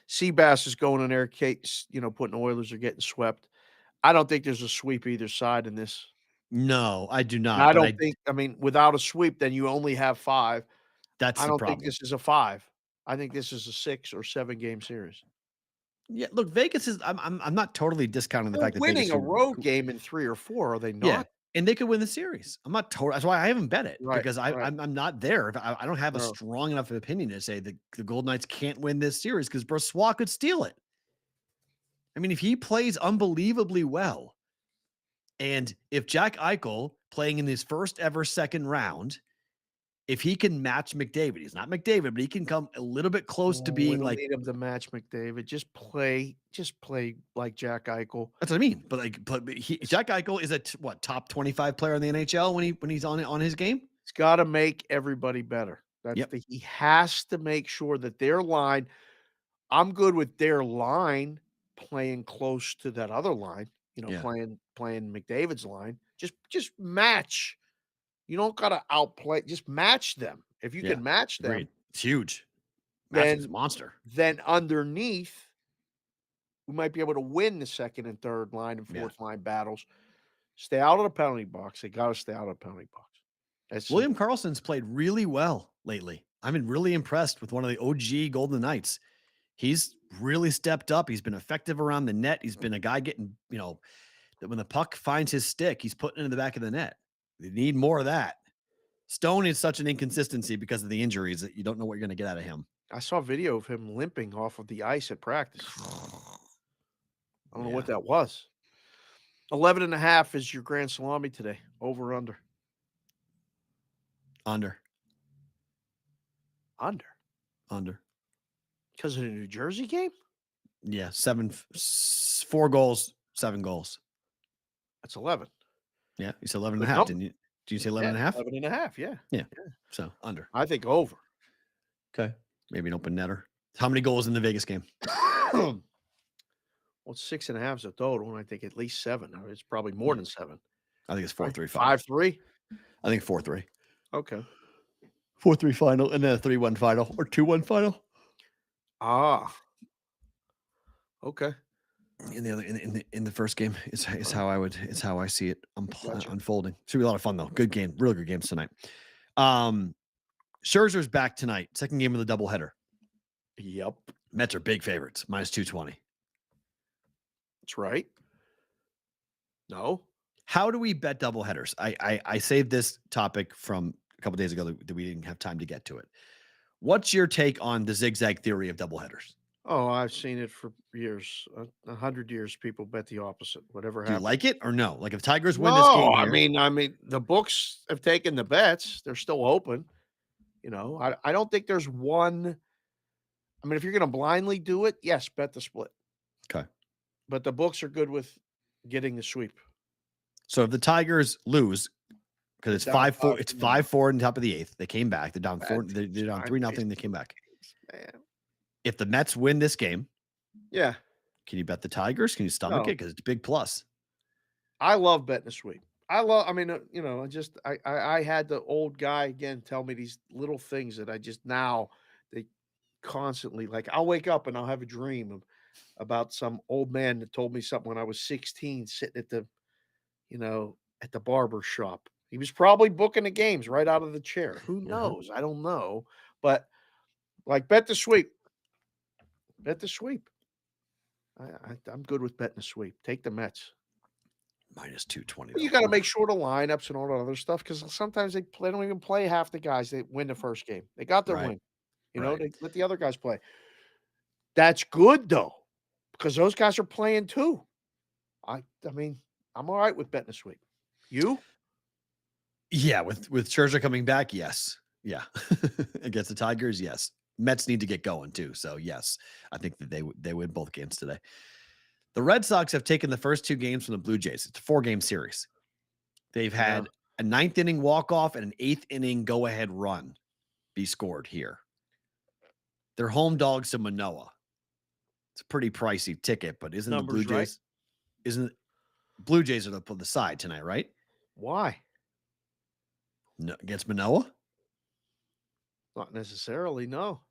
Seabass is going in there, case, putting Oilers are getting swept. I don't think there's a sweep either side in this. No, I do not. And I don't think, without a sweep, then you only have 5. That's I the don't problem. think this is a 5. I think this is a 6 or 7 game series. Yeah, look, Vegas is. I'm not totally discounting the fact that winning Vegas a road game in 3 or 4, are they not? Yeah, and they could win the series. I'm not totally. That's why I haven't bet it because Right. I'm not there. I don't have a No. strong enough opinion to say the Golden Knights can't win this series because Brossoit could steal it. I mean, if he plays unbelievably well, and if Jack Eichel playing in his first ever second round, if he can match McDavid, he's not McDavid, but he can come a little bit close to being We don't like. need him to match McDavid. Just play like Jack Eichel. That's what I mean. But Jack Eichel is a top 25 player in the NHL when he's on his game. He's got to make everybody better. He has to make sure that their line. I'm good with their line playing close to that other line. Playing McDavid's line. Just match. You don't got to outplay. Just match them. If you can match them, Agreed. It's huge. Matching's a monster. Then underneath, we might be able to win the second and third line and fourth line battles. Stay out of the penalty box. They got to stay out of the penalty box. William Karlsson's played really well lately. I've been really impressed with one of the OG Golden Knights. He's really stepped up. He's been effective around the net. He's been a guy getting, that when the puck finds his stick, he's putting it in the back of the net. They need more of that. Stone is such an inconsistency because of the injuries that you don't know what you're going to get out of him. I saw a video of him limping off of the ice at practice. I don't know what that was. 11.5 is your grand salami today. Over, under? Under. Under. Because of the New Jersey game? Yeah, 4 goals, 7 goals. That's 11. Yeah, you said 11.5, didn't you? Did you say 11.5? 11.5, yeah. Yeah. So under. I think over. Okay. Maybe an open netter. How many goals in the Vegas game? Well, 6.5 is a total, and I think at least 7. It's probably more than 7. I think it's 4-3 final. 5-3? I think 4-3. Okay. 4-3 final, and then a 3-1 final or 2-1 final. Okay. In the first game is how I see it unfolding. Should be a lot of fun though. Good game, really good games tonight. Scherzer's back tonight. Second game of the doubleheader. Yep. Mets are big favorites, -220. That's right. No. How do we bet doubleheaders? I saved this topic from a couple days ago that we didn't have time to get to it. What's your take on the zigzag theory of doubleheaders? Oh, I've seen it for years. 100 years, people bet the opposite. Whatever happens. Do you like it or no? Like if Tigers win this game here, I mean, the books have taken the bets. They're still open. I don't think there's one. I mean, if you're going to blindly do it, yes, bet the split. Okay. But the books are good with getting the sweep. So if the Tigers lose, because it's 5-4, it's 5-4 in top of the 8th. They came back. They're down 4. They're down 3-0. They came back. Man. If the Mets win this game, yeah, can you bet the Tigers? Can you stomach it? Because it's a big plus. I love betting the sweep. I had the old guy again tell me these little things that they constantly, like, I'll wake up and I'll have a dream about some old man that told me something when I was 16, sitting at the barber shop. He was probably booking the games right out of the chair. Who knows? I don't know. But like, bet the sweep. Bet the sweep. I'm good with betting the sweep. Take the Mets. Minus 220. You got to make sure the lineups and all that other stuff because sometimes they don't even play half the guys that win the first game. They got their Right. win. You know, Right. they let the other guys play. That's good though, because those guys are playing too. I mean, I'm all right with betting this week. You? Yeah, with Scherzer coming back, yes. Yeah. Against the Tigers, yes. Mets need to get going too. So yes, I think that they win both games today. The Red Sox have taken the first 2 games from the Blue Jays. It's a 4-game series. They've had a 9th inning walk-off and an 8th inning go-ahead run be scored here. They're home dogs to Manoa. It's a pretty pricey ticket, but isn't Numbers the Blue right. Jays? Isn't Blue Jays are the side tonight, right? Why? No, against Manoa? Not necessarily. No,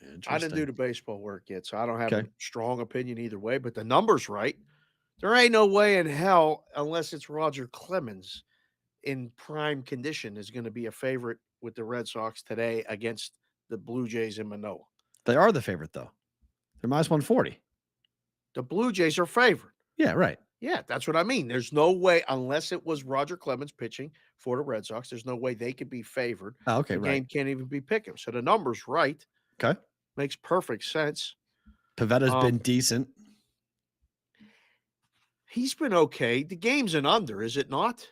I didn't do Interesting. the baseball work yet, so I don't have Okay. a strong opinion either way. But the numbers right. There ain't no way in hell, unless it's Roger Clemens in prime condition, is going to be a favorite with the Red Sox today against the Blue Jays in Manoa. They are the favorite, though. They're minus 140. The Blue Jays are favored. Yeah, right. Yeah, that's what I mean. There's no way, unless it was Roger Clemens pitching for the Red Sox, there's no way they could be favored. Oh, okay, The right. game can't even be pick'em. So the number's right. Okay. Makes perfect sense. Pavetta's been decent. He's been okay. The game's an under, is it not?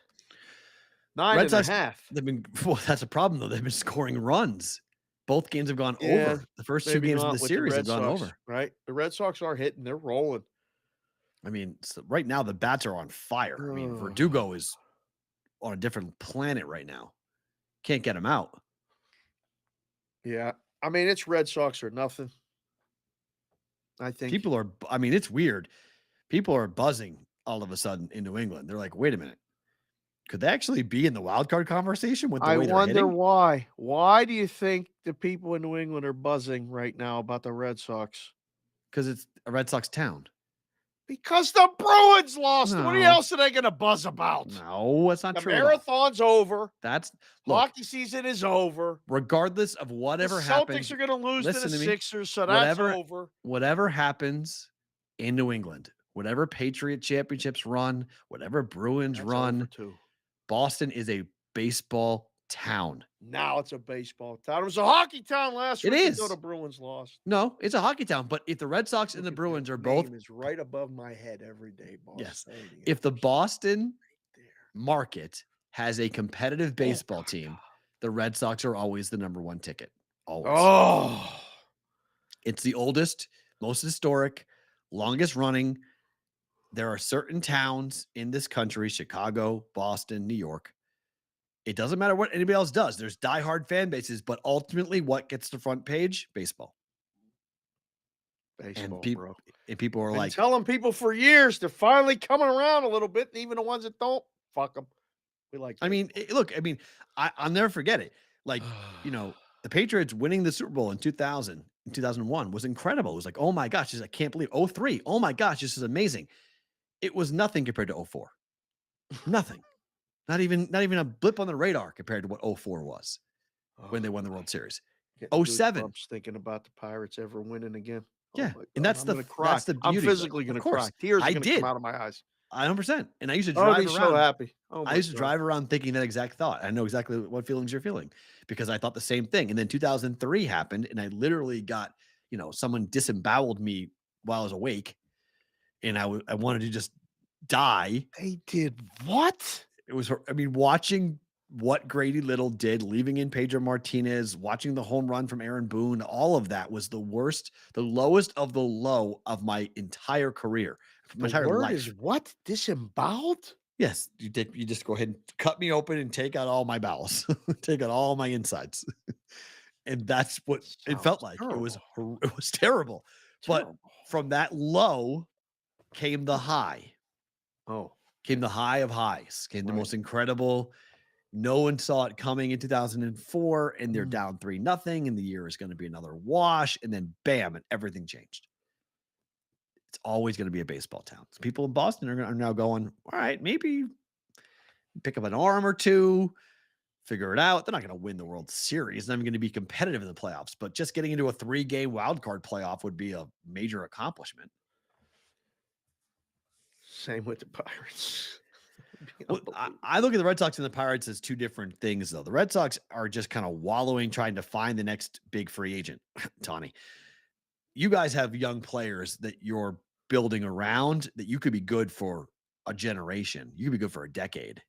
9 Red and Sox, a half. they've been, well, that's a problem, though. They've been scoring runs. Both games have gone Yeah, over. The first 2 maybe games of not the with series have Red gone Sox, over. right? The Red Sox are hitting. They're rolling. I mean, right now the bats are on fire. I mean, Verdugo is on a different planet right now. Can't get him out. Yeah. I mean, it's Red Sox or nothing. I think. People are, I mean, it's weird. People are buzzing all of a sudden in New England. They're like, wait a minute. Could they actually be in the wild card conversation with the I way they're wonder hitting? why. Why do you think the people in New England are buzzing right now about the Red Sox? Because it's a Red Sox town. Because the Bruins lost. What No. else are they going to buzz about? No, that's not The true. at all. marathon's over. That's look, Hockey season is over. regardless of whatever the happens. Celtics are going to lose to the listen to me. Sixers, so that's Whatever- over. Whatever happens in New England, whatever Patriot championships run, whatever Bruins That's run, over too. Boston is a baseball town. Now it's a baseball town. It was a hockey town last It week is. until the Bruins lost. No, it's a hockey town. But if the Red Sox and the Look at Bruins that are both, name is right above my head every day, boss. Yes. Stadium. if the Boston there. market has a competitive baseball my team, God. the Red Sox are always the number 1 ticket. Always. Oh, It's the oldest, most historic, longest running. There are certain towns in this country, Chicago, Boston, New York. It doesn't matter what anybody else does. There's diehard fan bases, but ultimately what gets the front page? Baseball. baseball, bro. And people are Been like, telling people for years they're finally coming around a little bit. And even the ones that don't, fuck them. We like. I mean, look, I mean, I'll never forget it. Like, you know, the Patriots winning the Super Bowl in 2000, in 2001 was incredible. It was like, oh my gosh, I can't believe 03. Oh my gosh, this is amazing. It was nothing compared to 04. Nothing. Not even a blip on the radar compared to what 04 was when they won the World Series. Getting 07. goosebumps thinking about the Pirates ever winning again. Yeah, my and God, that's I'm the gonna cry. that's the I'm beauty. of it. physically going to Of course, cry. Tears are I going to did. come out of my eyes. 100%. And I used to I'll drive be around. so happy. Oh I my used to God. drive around thinking that exact thought. I know exactly what feelings you're feeling because I thought the same thing. And then 2003 happened, and I literally got, you know, someone disemboweled me while I was awake, and I wanted to just die. They did what? It was, I mean, watching what Grady Little did, leaving in Pedro Martinez, watching the home run from Aaron Boone, all of that was the worst, the lowest of the low of my entire career, my The entire word life. is what? Disemboweled? Yes, you just go ahead and cut me open and take out all my bowels, take out all my insides. And that's what it felt like. It was terrible. But Terrible. from that low came the high. Oh, Came the high of highs. Came the Right. most incredible. No one saw it coming in 2004, and they're down 3-0, and the year is going to be another wash, and then bam, and everything changed. It's always going to be a baseball town. So people in Boston are now going, all right, maybe pick up an arm or two, figure it out. They're not going to win the World Series. They're not going to be competitive in the playoffs, but just getting into a 3-game wild card playoff would be a major accomplishment. Same with the Pirates. Well, I look at the Red Sox and the Pirates as two different things, though. The Red Sox are just kind of wallowing, trying to find the next big free agent. Tawny, you guys have young players that you're building around that you could be good for a generation. You could be good for a decade.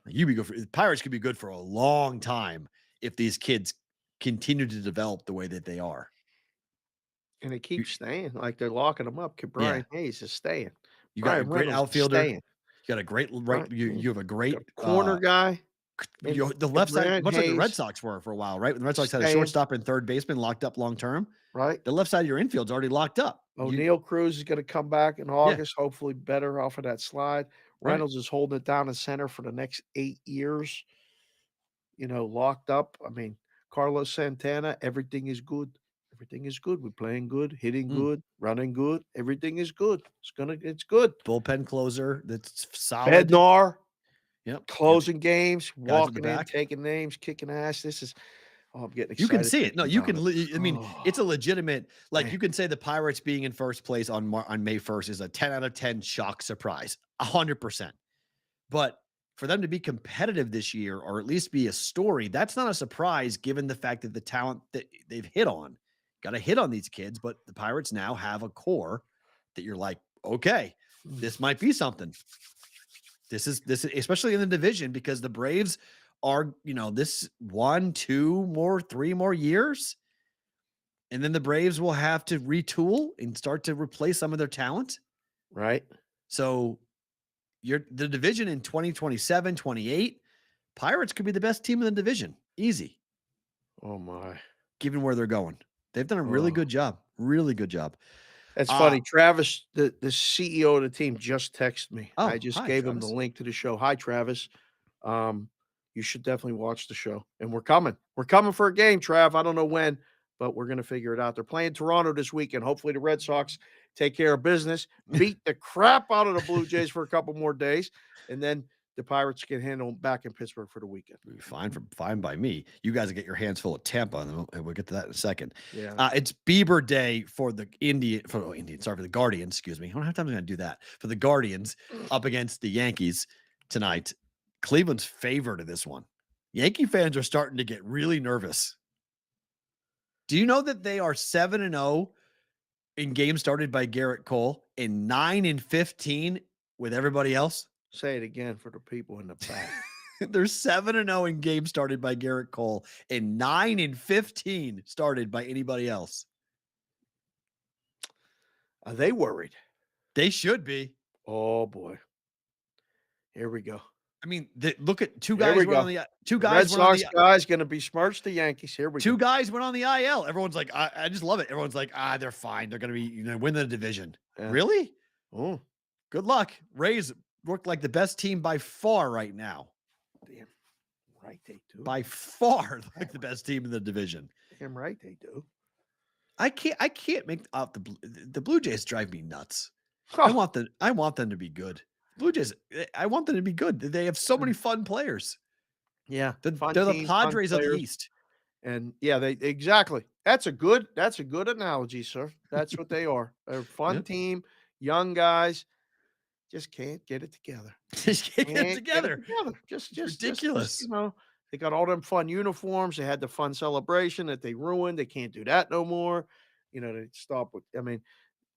You could be good for the Pirates could be good for a long time if these kids continue to develop the way that they are. And they keep staying. Like they're locking them up. Brian Hayes is staying. You got a Brian great Reynolds is outfielder. staying. You got a great right. You have a great corner guy. The left side, Brian much like the Red Hayes Sox were for a while, right? When the Red Sox had a staying. shortstop and third baseman locked up long term, Right. the left side of your infield's already locked up. O'Neill Cruz is going to come back in August, hopefully better off of that slide. Reynolds is holding it down in center for the next 8 years. Locked up. I mean, Carlos Santana, everything is good. Everything is good. We're playing good, hitting good, running good. Everything is good. It's good. Bullpen closer that's solid. Bednar, Yep. closing games, Guys at the walking in, back. taking names, kicking ass. This is I'm getting excited. You can see it. No, thinking you about can. it. I mean, it's a legitimate. Like Man. you can say the Pirates being in first place on May 1st is a 10 out of 10 shock surprise, 100%. But for them to be competitive this year, or at least be a story, that's not a surprise given the fact that the talent that they've hit on, got to hit on these kids. But the Pirates now have a core that you're like, okay, this might be something. This is especially in the division because the Braves are, this 1, 2 more, 3 more years. And then the Braves will have to retool and start to replace some of their talent. Right. So the division in 2027, 28, Pirates could be the best team in the division. Easy. Oh my. Given where they're going. They've done a really good job. Really good job. That's funny. Travis, the CEO of the team, just texted me. Oh, I just hi, gave him Travis. the link to the show. Hi, Travis. You should definitely watch the show. And we're coming. We're coming for a game, Trav. I don't know when, but we're going to figure it out. They're playing Toronto this weekend. Hopefully the Red Sox take care of business, beat the crap out of the Blue Jays for a couple more days, and then the Pirates can handle them back in Pittsburgh for the weekend. Fine by me. You guys get your hands full of Tampa, and we'll get to that in a second. Yeah. It's Bieber Day for the for the Guardians. Excuse me. I don't have time to do that for the Guardians up against the Yankees tonight. Cleveland's favored in this one. Yankee fans are starting to get really nervous. Do you know that they are 7-0 in games started by Garrett Cole and 9-15 with everybody else? Say it again for the people in the back. They're 7-0 in games started by Garrett Cole and 9-15 started by anybody else. Are they worried? They should be. Oh boy. Here we go. I mean, look at two guys went on the Red Sox guys going to besmirch the Yankees. Here we go. Two guys went on the IL. Everyone's like, I just love it. Everyone's like, they're fine. They're going to be, win the division. Yeah. Really? Oh, good luck. Rays look like the best team by far right now. Damn right they do. By far, like the best team in the division. Damn right they do. I can't make out the Blue Jays drive me nuts. I want them to be good. Blue Jays, I want them to be good. They have so many fun players. Yeah, they're the Padres of the East. And yeah, exactly. That's a good analogy, sir. That's what they are. They're a fun team, young guys. Just can't get it together. Just can't get it together. Just ridiculous. Just, they got all them fun uniforms. They had the fun celebration that they ruined. They can't do that no more. They stop with. I mean,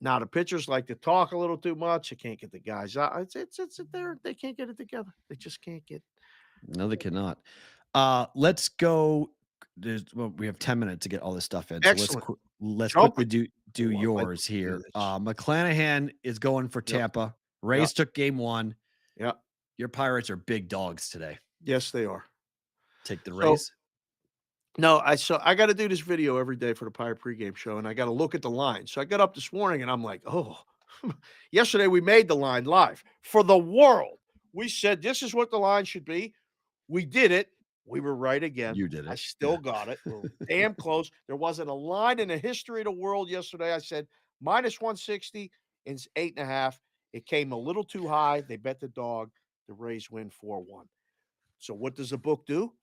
now the pitchers like to talk a little too much. They can't get the guys out. It's there. They can't get it together. They just can't get. No, they cannot. Let's go. We have 10 minutes to get all this stuff in. Excellent. So let's quickly do yours here. McClanahan is going for Tampa. Rays took game 1. Yeah. Your Pirates are big dogs today. Yes, they are. Take the Rays. No, I got to do this video every day for the Pirate pregame show, and I got to look at the line. So I got up this morning, and I'm like, oh, yesterday we made the line live for the world. We said this is what the line should be. We did it. We were right again. You did it. I still got it. We're damn close. There wasn't a line in the history of the world yesterday. I said -160 and 8.5. It came a little too high. They bet the dog. The Rays win 4-1. So what does the book do?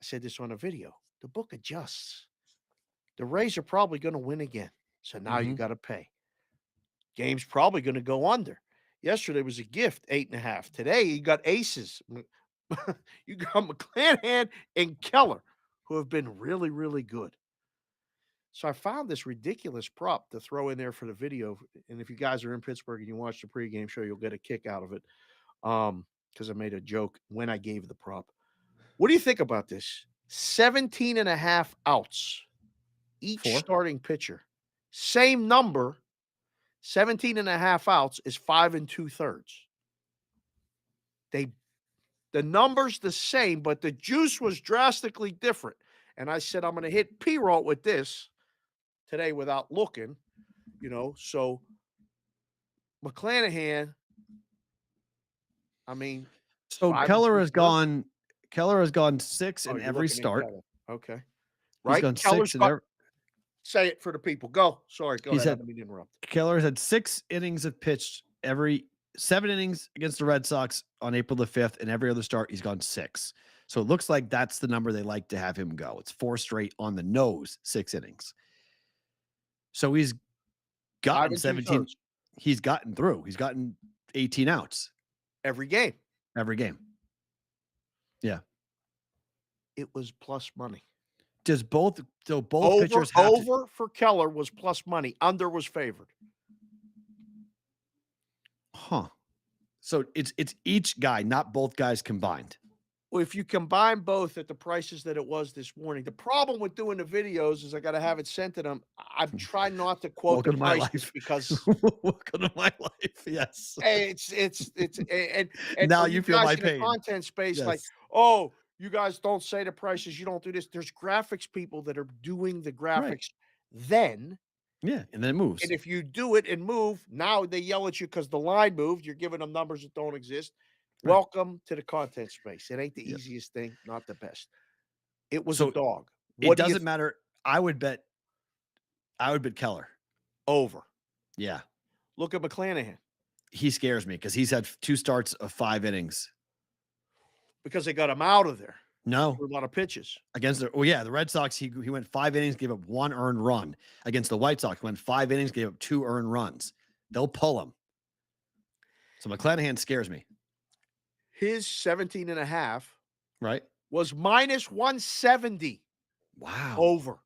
I said this on a video. The book adjusts. The Rays are probably going to win again. So now you got to pay. Game's probably going to go under. Yesterday was a gift, 8.5. Today you got aces. You got McClanahan and Keller, who have been really, really good. So I found this ridiculous prop to throw in there for the video. And if you guys are in Pittsburgh and you watch the pregame show, you'll get a kick out of it. Because I made a joke when I gave the prop. What do you think about this? 17.5 outs each starting pitcher. Same number, 17.5 outs is 5 2/3. The number's the same, but the juice was drastically different. And I said, I'm going to hit Perrault with this today without looking, So McClanahan, I mean, So 5 Keller has 2/3. gone 6 in You're every looking at start. Keller. Okay. He's Right? gone Keller's 6 in got every. say it for the people. Go. Sorry, go He ahead. I said- didn't mean to interrupt. Keller's had 6 innings of pitched every 7 innings against the Red Sox on April the 5th, and every other start he's gone 6. So it looks like that's the number they like to have him go. It's 4 straight on the nose, 6 innings. So he's 5 gotten 2/3 17. He's gotten through. He's gotten 18 outs every game. every game. Yeah. It was plus money. Does both Over, pitchers have to, over for Keller was plus money. Under was favored. huh? So it's each guy, not both guys combined. Well, if you combine both at the prices that it was this morning, the problem with doing the videos is I got to have it sent to them. I'm trying not to quote Welcome the to my prices life. because Welcome to my life. Yes. it's and Now for you feel guys my in the pain. content space, like, Yes. oh, you guys don't say the prices, you don't do this. There's graphics people that are doing the graphics then. Yeah, and then it moves. And if you do it and move, now they yell at you because the line moved. You're giving them numbers that don't exist. Right. Welcome to the content space. It ain't the Yep. easiest thing, not the best. It was So a dog. It What do you doesn't matter. I would bet Keller. over? Yeah. Look at McClanahan He scares me because he's had 2 starts of 5 innings. because they got him out of there No. for a lot of pitches. Against the Red Sox, he went 5 innings, gave up 1 earned run. Against the White Sox, went 5 innings, gave up 2 earned runs. They'll pull him. So McClanahan scares me. His 17.5 Right? was minus 170 Wow. over.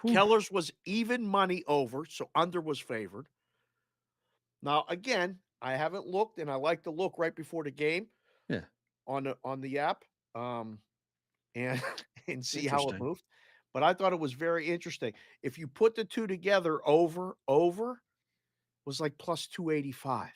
Whew. Keller's was even money over, so under was favored. Now, again, I haven't looked, and I like to look right before the game. Yeah. On the app, and and see how it Interesting. moved. But I thought it was very interesting. If you put the two together, over was like plus 285.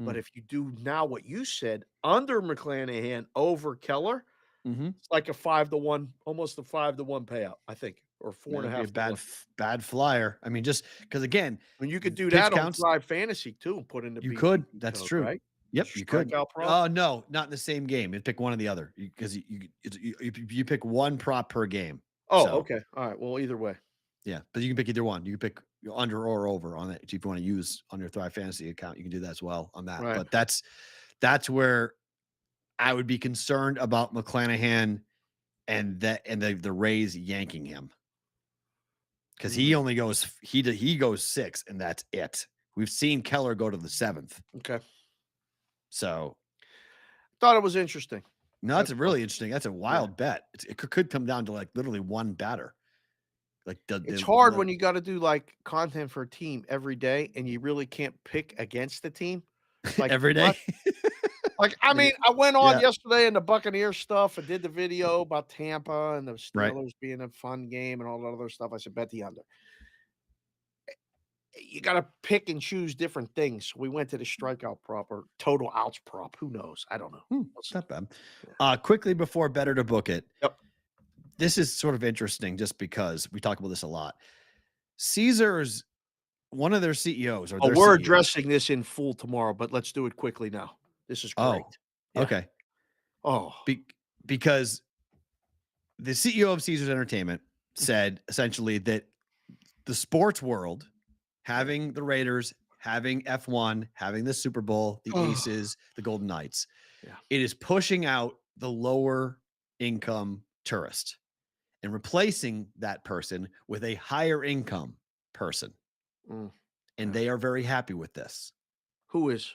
But Hmm. if you do now what you said, under McClanahan, over Keller, Mm-hmm. it's like a 5-1, almost a 5-1 payout, I think, or That'd be 4.5 a to bad 1. bad flyer. I mean, just because again, And you could do pitch that counts. on Drive Fantasy too, and put in the You BGP could. That's code, true. right? Yep, you could. Strikeout prop? Oh no, not in the same game. You'd pick one or the other because you pick one prop per game. Oh, So, okay. All right. Well, either way. yeah, but you can pick either one. You can pick under or over on it. If you want to use on your Thrive Fantasy account, you can do that as well on that. Right. But that's where I would be concerned about McClanahan and the Rays yanking him because he only goes he goes 6 and that's it. We've seen Keller go to the 7th, Okay. so Thought it was interesting. no, that's That's really interesting. That's a wild bet. It could come down to like literally one batter. Like It's hard when you got to do like content for a team every day and you really can't pick against the team. Like every day. what? Like, I mean, I went on Yeah. yesterday in the Buccaneers stuff and did the video about Tampa and the Right. Steelers being a fun game and all that other stuff. I said, bet the under. You got to pick and choose different things. We went to the strikeout prop or total outs prop. Who knows? I don't know. It's not bad. Quickly before better to book it. Yep. This is sort of interesting just because we talk about this a lot. Caesars, one of their CEOs or Oh, their we're CEO addressing this in full tomorrow, but let's do it quickly now. This is great. Yeah. Okay. Oh, Because the CEO of Caesars Entertainment said essentially that the sports world, having the Raiders, having F1, having the Super Bowl, the Aces, the Golden Knights, it is pushing out the lower income tourist and replacing that person with a higher income person. Mm. and they are very happy with this. Who is?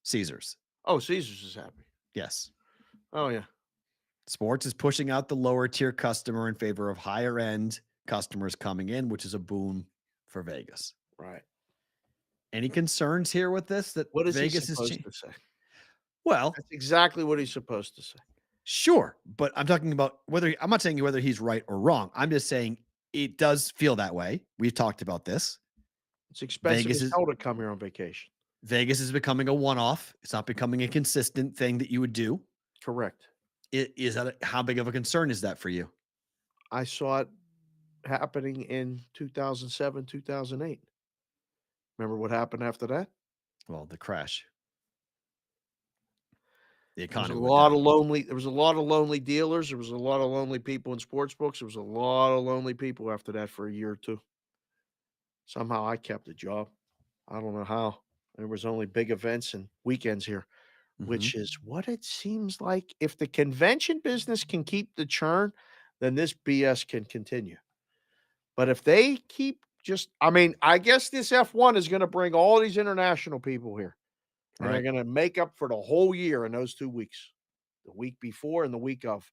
Caesars. Oh, Caesars is happy. Yes. Oh, yeah. Sports is pushing out the lower tier customer in favor of higher end customers coming in, which is a boom for Vegas. Right. Any concerns here with this that What is Vegas he is supposed to say? Well, That's exactly what he's supposed to say. sure, but I'm talking about I'm not saying whether he's right or wrong. I'm just saying it does feel that way. We've talked about this. It's expensive Vegas as is hell to come here on vacation. Vegas is becoming a one-off. It's not becoming a consistent thing that you would do. Correct. How big of a concern is that for you? I saw it happening in 2007, 2008. Remember what happened after that? Well, the crash. The There was economy. there was a lot of lonely dealers. There was a lot of lonely people in sports books. There was a lot of lonely people after that for a year or two. Somehow I kept a job. I don't know how. There was only big events and weekends here, which is what it seems like. If the convention business can keep the churn, then this BS can continue. But if they keep I guess this F1 is going to bring all these international people here. And they're going to make up for the whole year in those 2 weeks. The week before and the week of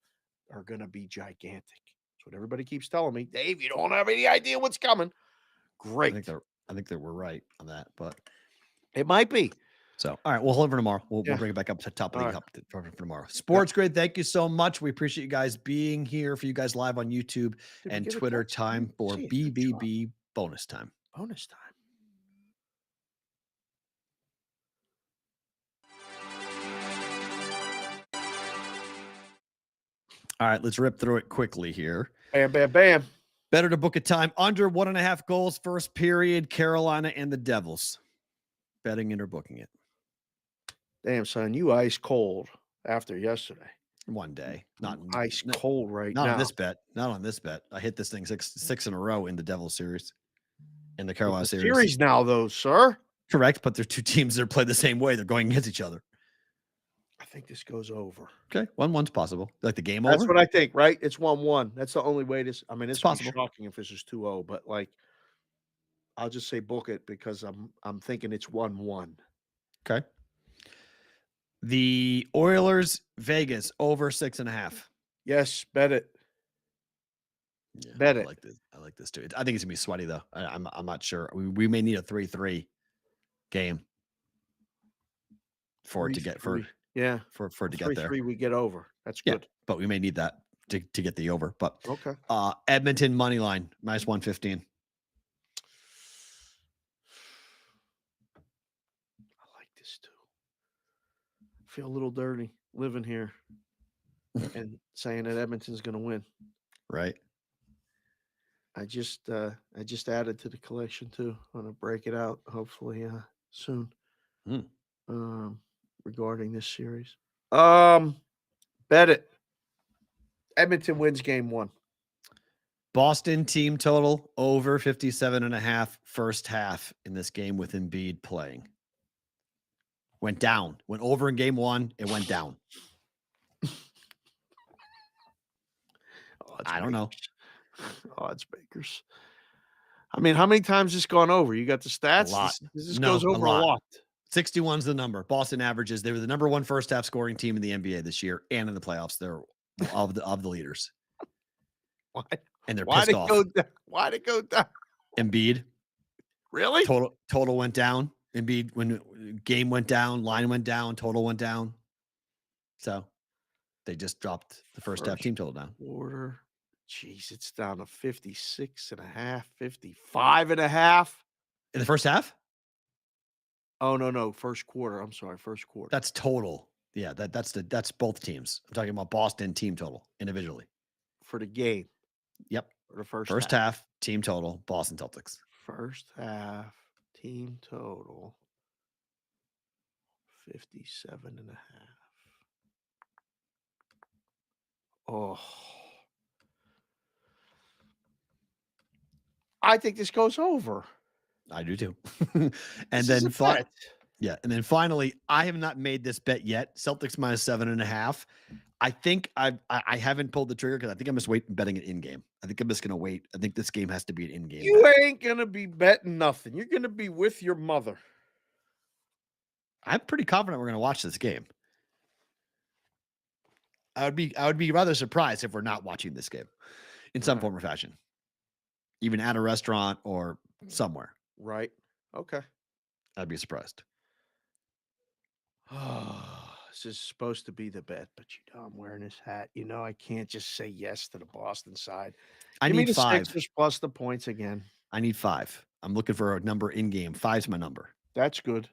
are going to be gigantic. That's what everybody keeps telling me. Dave, you don't have any idea what's coming. Great. I think that we're right on that, but It might be. so all right, we'll hold it for tomorrow. We'll Yeah. bring it back up to top of the All right. up for tomorrow. Sports Grid, thank you so much. We appreciate you guys being here for you guys live on YouTube Did we and get a Twitter text? time for See it. Good job. BBB bonus time. Bonus time. All right, let's rip through it quickly here. Bam, bam, bam. Better to book a time under 1.5 goals first period. Carolina and the Devils. Betting it or booking it. Damn, son, you ice cold after yesterday. One day, not Ice cold right not now. on this bet. Not on this bet. I hit this thing six in a row in the Devil series, in the Carolina It's a series. series now, though, sir. Correct, but they're two teams that play the same way. They're going against each other. I think this goes over. Okay, 1-1's possible. Like the game That's over. what I think, right? It's 1-1. That's the only way this. I mean, it's possible. shocking if this is 2-0, but like, I'll just say book it because I'm thinking it's 1-1. Okay. The Oilers Vegas over 6.5. Yes, bet it. Yeah, Bet I it. like this. I like this too. I think it's gonna be sweaty though. I'm not sure. We may need a 3-3 game for it to get 3-3. Yeah, for it to get there. 3-3 we get over. That's Yeah, good. but we may need that to get the over. But Okay. Edmonton money line minus 115. I like this too. Feel a little dirty living here and saying that Edmonton's going to win. Right. I just added to the collection too. I'm going to break it out hopefully soon. Regarding this series. Bet it. Edmonton wins game 1. Boston team total over 57.5 first half in this game with Embiid playing. Went down. Went over in game 1. It went down. I don't know. Odds makers. I mean, how many times has this gone over? You got the stats? A lot. This No, goes over a lot. 61's the number. Boston averages. They were the number 1 first half scoring team in the NBA this year and in the playoffs. They're of the leaders. Why? And they're Why'd pissed it off. go down? Why'd it go down? Embiid. Really? Total went down. Embiid, when game went down, line went down, total went down. So they just dropped the first half team total down. Quarter. Jeez, it's down to 56.5, 55.5. In the first half? Oh, no. First quarter. I'm sorry. First quarter. That's total. Yeah, that's both teams. I'm talking about Boston team total individually. For the game. Yep. For the first First half team total, Boston Celtics. First half team total 57.5. Oh. I think this goes over. I do too. And then finally, I have not made this bet yet. Celtics minus 7.5. I think I haven't pulled the trigger because I think I'm just betting it in game. I think I'm just going to wait. I think this game has to be an in-game You bet. ain't going to be betting nothing. You're going to be with your mother. I'm pretty confident we're going to watch this game. I would be rather surprised if we're not watching this game in some form or fashion, even at a restaurant or somewhere. Right. Okay. I'd be surprised. Oh, this is supposed to be the bet, but I'm wearing this hat. I can't just say yes to the Boston side. I Give me need the 5. Sixers plus the points again. I need 5. I'm looking for a number in game. 5's my number. That's good.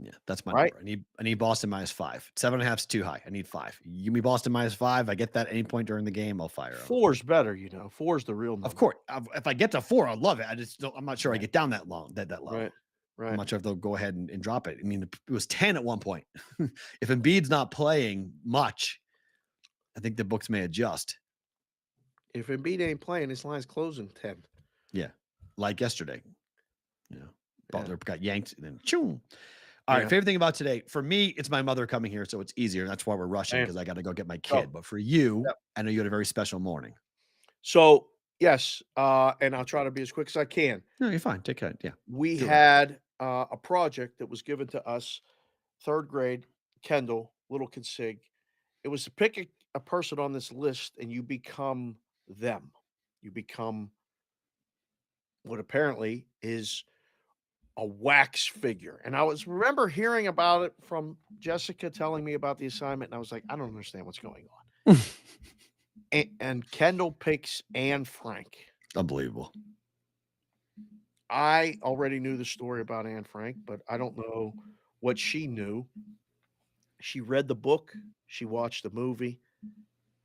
Yeah, that's my Right. number. I need Boston minus 5. 7.5 is too high. I need 5. You give me Boston minus 5. I get that at any point during the game. I'll fire. 4's better. 4's the real number. Of course, if I get to 4, I'll love it. I'm not sure I get down that long. That low. Right. I'm not sure if they'll go ahead and drop it. I mean, it was 10 at one point. If Embiid's not playing much, I think the books may adjust. If Embiid ain't playing, his line's closing 10. Yeah, like yesterday. Butler got yanked and then choo. All right, favorite thing about today, for me, it's my mother coming here, so it's easier. That's why we're rushing, because I got to go get my kid. But for you, I know you had a very special morning. So, yes, and I'll try to be as quick as I can. No, you're fine. Take care. Yeah. We had a project that was given to us, 3rd grade, Kendall, little consig. It was to pick a person on this list, and you become them. You become what apparently is a wax figure. And I remember hearing about it from Jessica telling me about the assignment, and I was like, I don't understand what's going on. and Kendall picks Anne Frank. Unbelievable. I already knew the story about Anne Frank, but I don't know what she knew. She read the book. She watched the movie.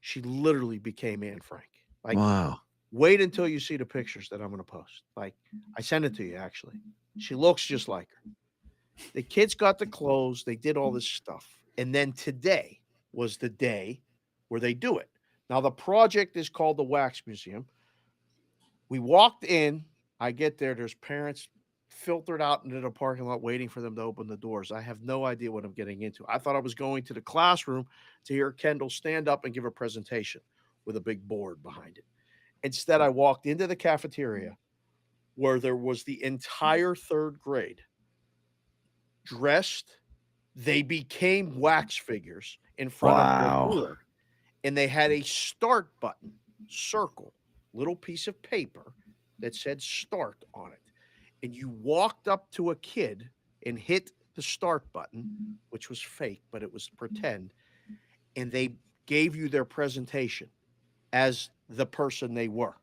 She literally became Anne Frank. Like, wow. Wait until you see the pictures that I'm going to post. Like, I sent it to you, actually. She looks just like her. The kids got the clothes. They did all this stuff. And then today was the day where they do it. Now, the project is called the Wax Museum. We walked in. I get there. There's parents filtered out into the parking lot waiting for them to open the doors. I have no idea what I'm getting into. I thought I was going to the classroom to hear Kendall stand up and give a presentation with a big board behind it. Instead, I walked into the cafeteria where there was the entire 3rd grade dressed. They became wax figures in front of the board, and they had a start button, circle, little piece of paper that said start on it. And you walked up to a kid and hit the start button, which was fake, but it was pretend, and they gave you their presentation as the person they were.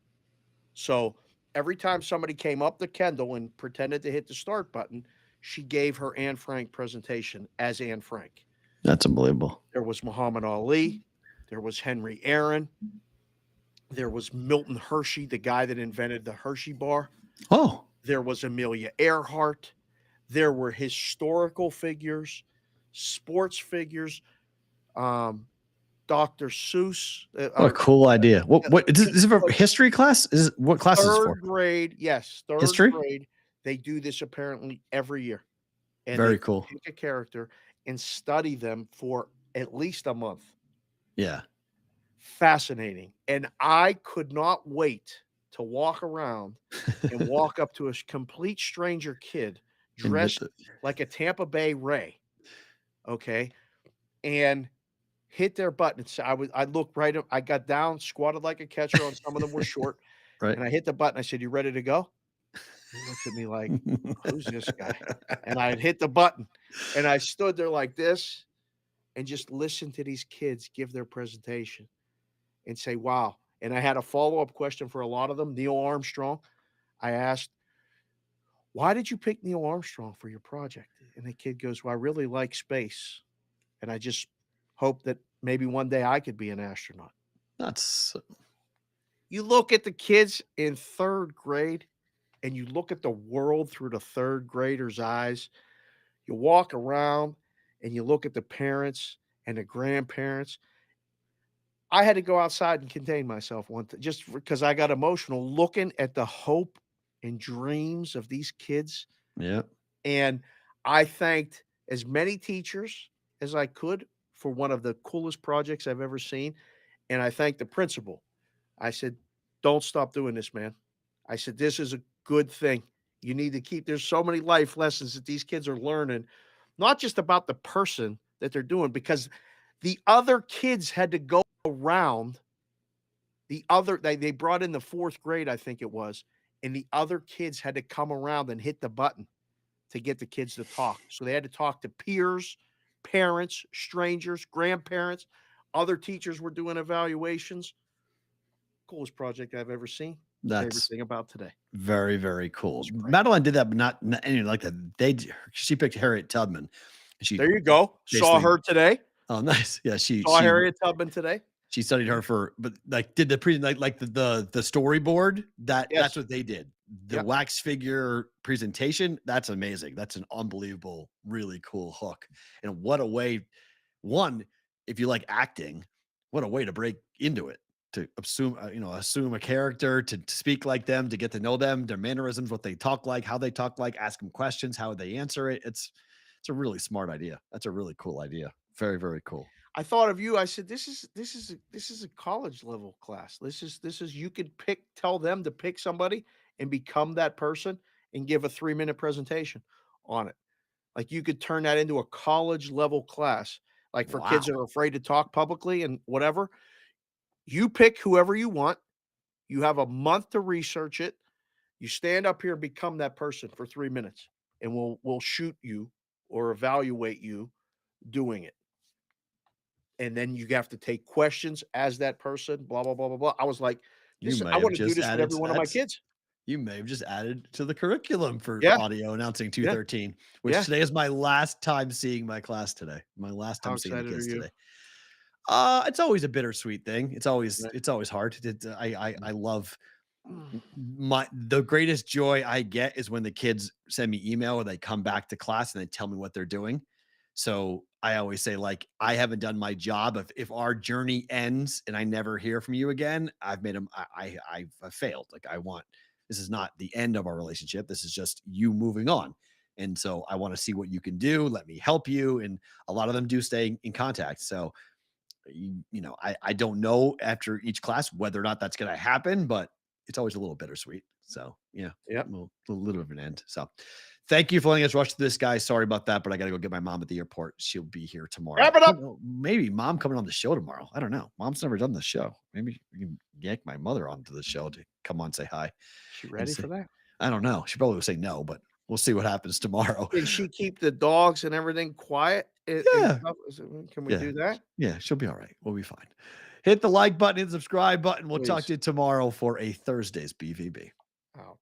So every time somebody came up to Kendall and pretended to hit the start button, she gave her Anne Frank presentation as Anne Frank. That's unbelievable. There was Muhammad Ali. There was Henry Aaron. There was Milton Hershey, the guy that invented the Hershey bar. Oh. There was Amelia Earhart. There were historical figures, sports figures, Dr. Seuss. What a cool idea. What is this for history class? What class is this for? 3rd grade, yes. 3rd history? grade. They do this apparently every year. And very cool. Pick a character and study them for at least a month. Yeah. Fascinating. And I could not wait to walk around and walk up to a complete stranger kid dressed like a Tampa Bay Ray. Okay. And hit their buttons. I looked right up. I got down, squatted like a catcher on some of them were short. Right. And I hit the button. I said, "You ready to go?" He looked at me like, "Who's this guy?" And I had hit the button. And I stood there like this and just listened to these kids give their presentation and say, wow. And I had a follow-up question for a lot of them. Neil Armstrong. I asked, "Why did you pick Neil Armstrong for your project?" And the kid goes, "Well, I really like space. And I just hope that maybe one day I could be an astronaut." You look at the kids in 3rd grade and you look at the world through the 3rd grader's eyes. You walk around and you look at the parents and the grandparents. I had to go outside and contain myself just because I got emotional looking at the hope and dreams of these kids. Yeah. And I thanked as many teachers as I could for one of the coolest projects I've ever seen. And I thanked the principal. I said, don't stop doing this, man. I said, this is a good thing. You need to keep, there's so many life lessons that these kids are learning, not just about the person that they're doing, because the other kids had to go around they brought in the 4th grade, I think it was, and the other kids had to come around and hit the button to get the kids to talk. So they had to talk to peers, parents, strangers, grandparents. Other teachers were doing evaluations. Coolest project I've ever seen. Favorite That's thing about today. very, very cool. It's great. Madeline did that, but not anything like that. She picked Harriet Tubman. She There you go. Saw basically- her today. Oh, nice. Yeah, Saw Harriet Tubman today. She studied her but like did the the storyboard. That's Yes. what they did. The Yep. wax figure presentation. That's amazing. That's an unbelievable, really cool hook. And what a way! One, if you like acting, what a way to break into it. To assume a character, to speak like them, to get to know them, their mannerisms, what they talk like, how they talk like, ask them questions, how they answer it. It's a really smart idea. That's a really cool idea. Very, very cool. I thought of you. I said, this is a college level class. This is you could tell them to pick somebody and become that person and give a 3-minute presentation on it. Like you could turn that into a college level class, like for kids that are afraid to talk publicly and whatever. You pick whoever you want. You have a month to research it. You stand up here and become that person for 3 minutes, and we'll shoot you or evaluate you doing it. And then you have to take questions as that person, blah, blah, blah, blah, blah. I was like, I want to do this with every one of my kids. You may have just added to the curriculum for Yeah. audio announcing 213, which Yeah. today is my last time seeing my class today. My last How time seeing the excited kids are you? today. It's always a bittersweet thing. It's always hard. I love the greatest joy I get is when the kids send me email or they come back to class and they tell me what they're doing. So I always say, like, I haven't done my job. If our journey ends and I never hear from you again, I've made them. I've failed. Like, this is not the end of our relationship. This is just you moving on. And so I want to see what you can do. Let me help you. And a lot of them do stay in contact. So, I don't know after each class whether or not that's going to happen, but it's always a little bittersweet. So yeah, Yep. a little of an end. So thank you for letting us rush through this, guy. Sorry about that, but I got to go get my mom at the airport. She'll be here tomorrow. Wrap it up. Maybe mom coming on the show tomorrow. I don't know. Mom's never done the show. Maybe you can yank my mother onto the show to come on, say hi. She ready for that? I don't know. She probably will say no, but we'll see what happens tomorrow. Can she keep the dogs and everything quiet? Yeah. Can we do that? Yeah, she'll be all right. We'll be fine. Hit the like button, hit the subscribe button. We'll talk Please. to you tomorrow for a Thursday's BVB. Out.